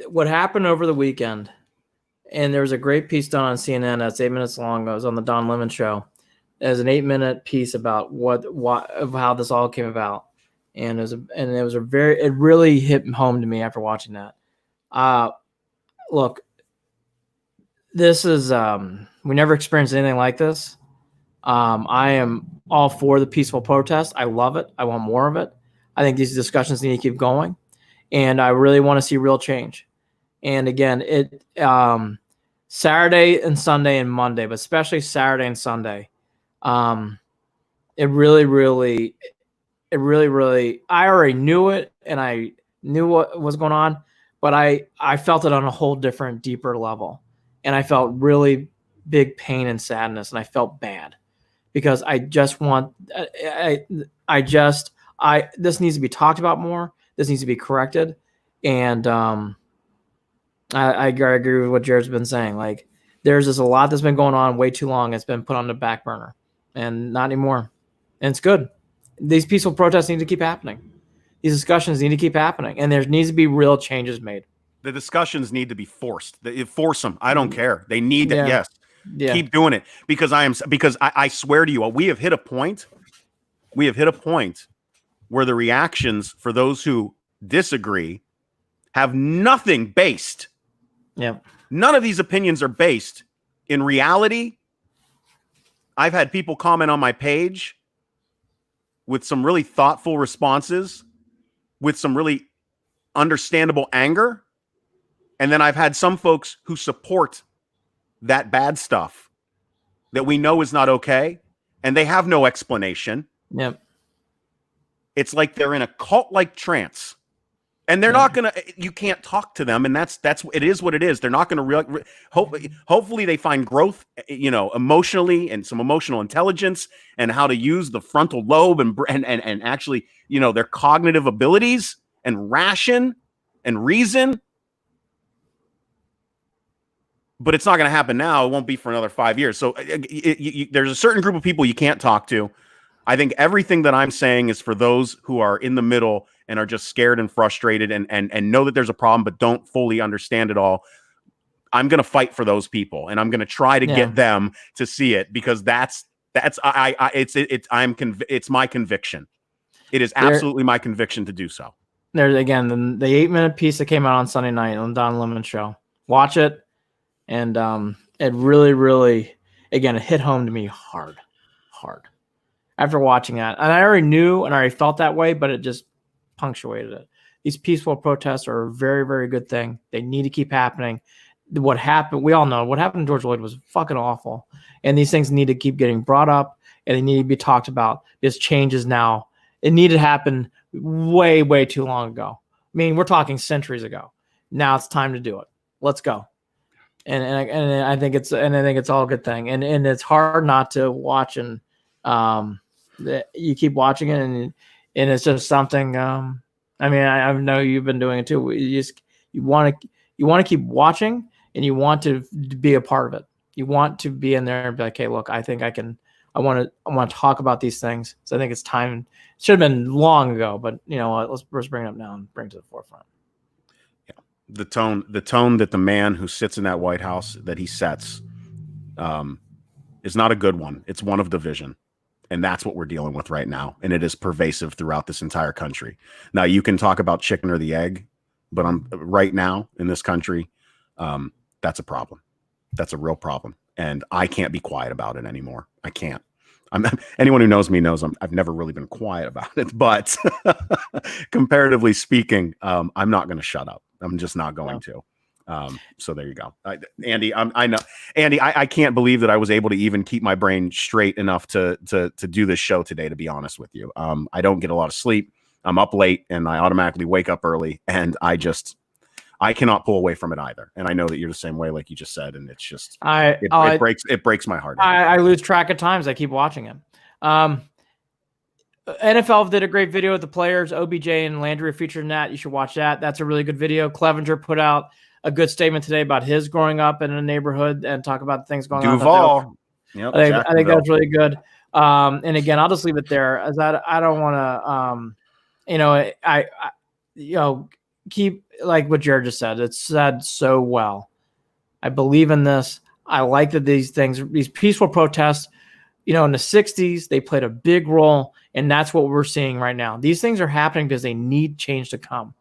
What happened over the weekend, and there was a great piece done on CNN that's 8 minutes long. It was on the Don Lemon show. There's an 8-minute piece about of how this all came about. And it really hit home to me after watching that. Look, this is, we never experienced anything like this. I am all for the peaceful protest. I love it. I want more of it. I think these discussions need to keep going. And I really want to see real change. And again, Saturday and Sunday and Monday, but especially Saturday and Sunday, it really, I already knew it and I knew what was going on, but I felt it on a whole different, deeper level. And I felt really big pain and sadness, and I felt bad because I just want, this needs to be talked about more. This needs to be corrected. And I agree with what Jared's been saying. Like, there's just a lot that's been going on way too long. It's been put on the back burner, and not anymore. And it's good. These peaceful protests need to keep happening. These discussions need to keep happening, and there needs to be real changes made. The discussions need to be forced. Force them. I don't care. They need to. Yes. Yeah. Keep doing it because I swear to you, we have hit a point. We have hit a point where the reactions for those who disagree have nothing based Yep. None of these opinions are based in reality. I've had people comment on my page with some really thoughtful responses, with some really understandable anger. And then I've had some folks who support that bad stuff that we know is not okay, and they have no explanation. Yep. It's like they're in a cult-like trance. And they're not going to, you can't talk to them. And that's, it is what it is. They're not going to hopefully they find growth, emotionally, and some emotional intelligence, and how to use the frontal lobe and actually, their cognitive abilities and ration and reason. But it's not going to happen now. It won't be for another 5 years. So there's a certain group of people you can't talk to. I think everything that I'm saying is for those who are in the middle and are just scared and frustrated and know that there's a problem, but don't fully understand it all. I'm going to fight for those people, and I'm going to try to get them to see it, because it's my conviction. It is absolutely my conviction to do so. There's again the 8-minute piece that came out on Sunday night on Don Lemon show. Watch it. And it really, really, again, it hit home to me hard after watching that. And I already knew and I already felt that way, but it just punctuated it. These peaceful protests are a very, very good thing. They need to keep happening. What happened, we all know what happened to George Floyd was fucking awful. And these things need to keep getting brought up, and they need to be talked about. This change is now. It needed to happen way, way too long ago. I mean, we're talking centuries ago. Now it's time to do it. Let's go. And I think it's all a good thing. And it's hard not to watch, and you keep watching it, and it's just something. I mean, I know you've been doing it too. You want to keep watching, and you want to be a part of it. You want to be in there and be like, hey, look, I think I can. I want to talk about these things. So I think it's time. It should have been long ago, but let's bring it up now and bring it to the forefront. The tone that the man who sits in that White House that he sets is not a good one. It's one of division. And that's what we're dealing with right now. And it is pervasive throughout this entire country. Now, you can talk about chicken or the egg, but right now in this country, that's a problem. That's a real problem. And I can't be quiet about it anymore. I can't. Anyone who knows me knows I've never really been quiet about it. But comparatively speaking, I'm not going to shut up. I'm just not going to. So there you go. Andy, I know, Andy, I can't believe that I was able to even keep my brain straight enough to do this show today, to be honest with you. I don't get a lot of sleep. I'm up late and I automatically wake up early, and I cannot pull away from it either. And I know that you're the same way, like you just said. And it's just, it breaks my heart. I lose track of times. I keep watching him. NFL did a great video with the players. OBJ and Landry are featured in that. You should watch that. That's a really good video. Clevenger put out a good statement today about his growing up in a neighborhood and talk about things going on. Duval. Yep, I think that's really good. And again, I'll just leave it there, as I don't want to, keep, like what Jared just said. It's said so well. I believe in this. I like that these peaceful protests, in the 60s, they played a big role, and that's what we're seeing right now. These things are happening because they need change to come.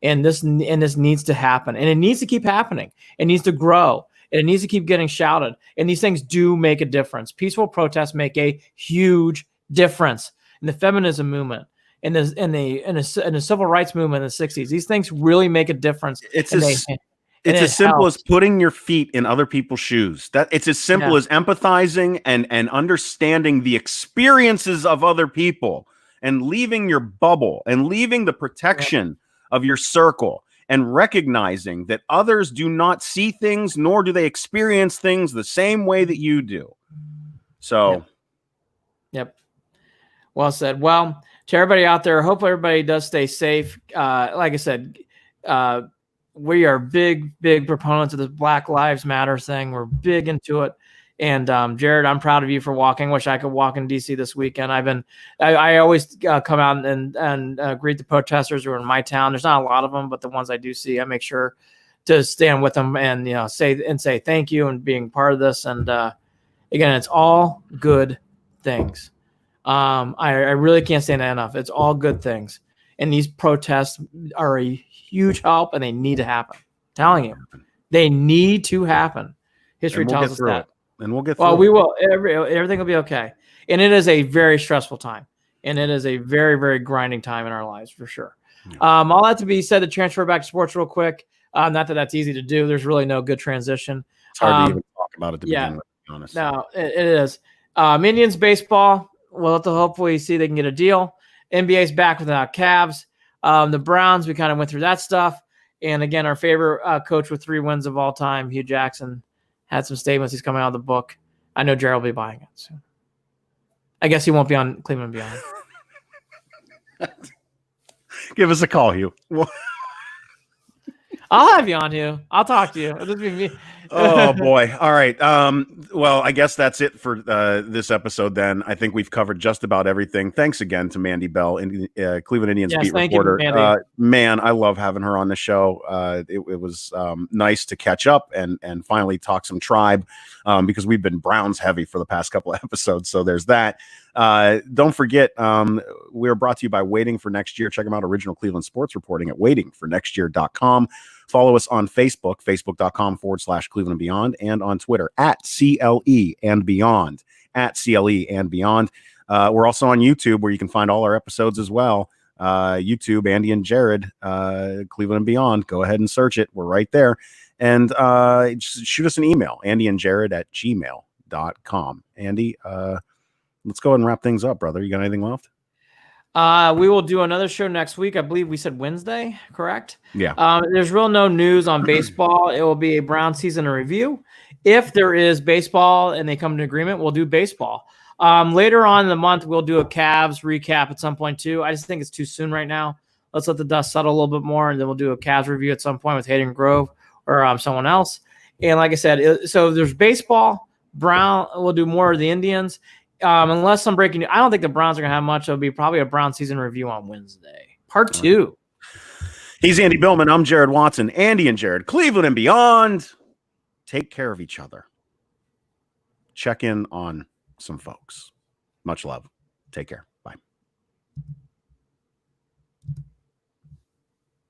And this needs to happen, and it needs to keep happening. It needs to grow, and it needs to keep getting shouted. And these things do make a difference. Peaceful protests make a huge difference in the feminism movement, in the civil rights movement in the 60s. These things really make a difference. It's as simple as putting your feet in other people's shoes. It's as simple as empathizing and understanding the experiences of other people, and leaving your bubble and leaving the protection of your circle, and recognizing that others do not see things, nor do they experience things the same way that you do. So, Yep. Well said. Well, to everybody out there, hope everybody does stay safe. Like I said, we are big proponents of this Black Lives Matter thing. We're big into it. And Jared, I'm proud of you for walking. Wish I could walk in DC this weekend. I always come out and greet the protesters who are in my town. There's not a lot of them, but the ones I do see, I make sure to stand with them and say thank you and being part of this. And again, it's all good things. I really can't say that enough. It's all good things. And these protests are a huge help, and they need to happen. I'm telling you, They need to happen. History tells us that. And we'll get through Well, it. we will. Everything will be okay. And it is a very stressful time. And it is a very, very grinding time in our lives for sure. Yeah. All that to be said, to transfer back to sports real quick. Not that that's easy to do. There's really no good transition. It's hard to even talk about it to begin with, to be honest. No, it is. Indians baseball, we'll have to hopefully see they can get a deal. NBA's back without Cavs. The Browns, we kind of went through that stuff. And again, our favorite coach with 3 wins of all time, Hugh Jackson, had some statements. He's coming out of the book. I know Jared will be buying it soon. I guess he won't be on Cleveland Beyond. Give us a call, Hugh. I'll have you on, Hugh. I'll talk to you. It'll just be me. Oh boy. All right. Well, I guess that's it for this episode then. I think we've covered just about everything. Thanks again to Mandy Bell, Cleveland Indians beat reporter. Man, I love having her on the show. It was nice to catch up and finally talk some Tribe because we've been Browns heavy for the past couple of episodes. So there's that. Don't forget, we're brought to you by Waiting for Next Year. Check them out, original Cleveland sports reporting at waitingfornextyear.com. Follow us on Facebook, facebook.com/Cleveland and Beyond, and on Twitter at CLE and Beyond, at CLE and Beyond. We're also on YouTube where you can find all our episodes as well. YouTube, Andy and Jared, Cleveland and Beyond. Go ahead and search it. We're right there. And just shoot us an email, andyandjared@gmail.com. Andy, let's go ahead and wrap things up, brother. You got anything left? We will do another show next week. I believe we said Wednesday, correct? Yeah. There's real no news on baseball. It will be a Brown season in review. If there is baseball and they come to agreement, we'll do baseball. Later on in the month, we'll do a Cavs recap at some point too. I just think it's too soon right now. Let's let the dust settle a little bit more, and then we'll do a Cavs review at some point with Hayden Grove or someone else. And like I said, so there's baseball. Brown, we'll do more of the Indians. Unless I'm breaking, I don't think the Browns are going to have much. It'll be probably a Brown season review on Wednesday. Part 2. He's Andy Billman. I'm Jared Watson. Andy and Jared, Cleveland and Beyond. Take care of each other. Check in on some folks. Much love. Take care.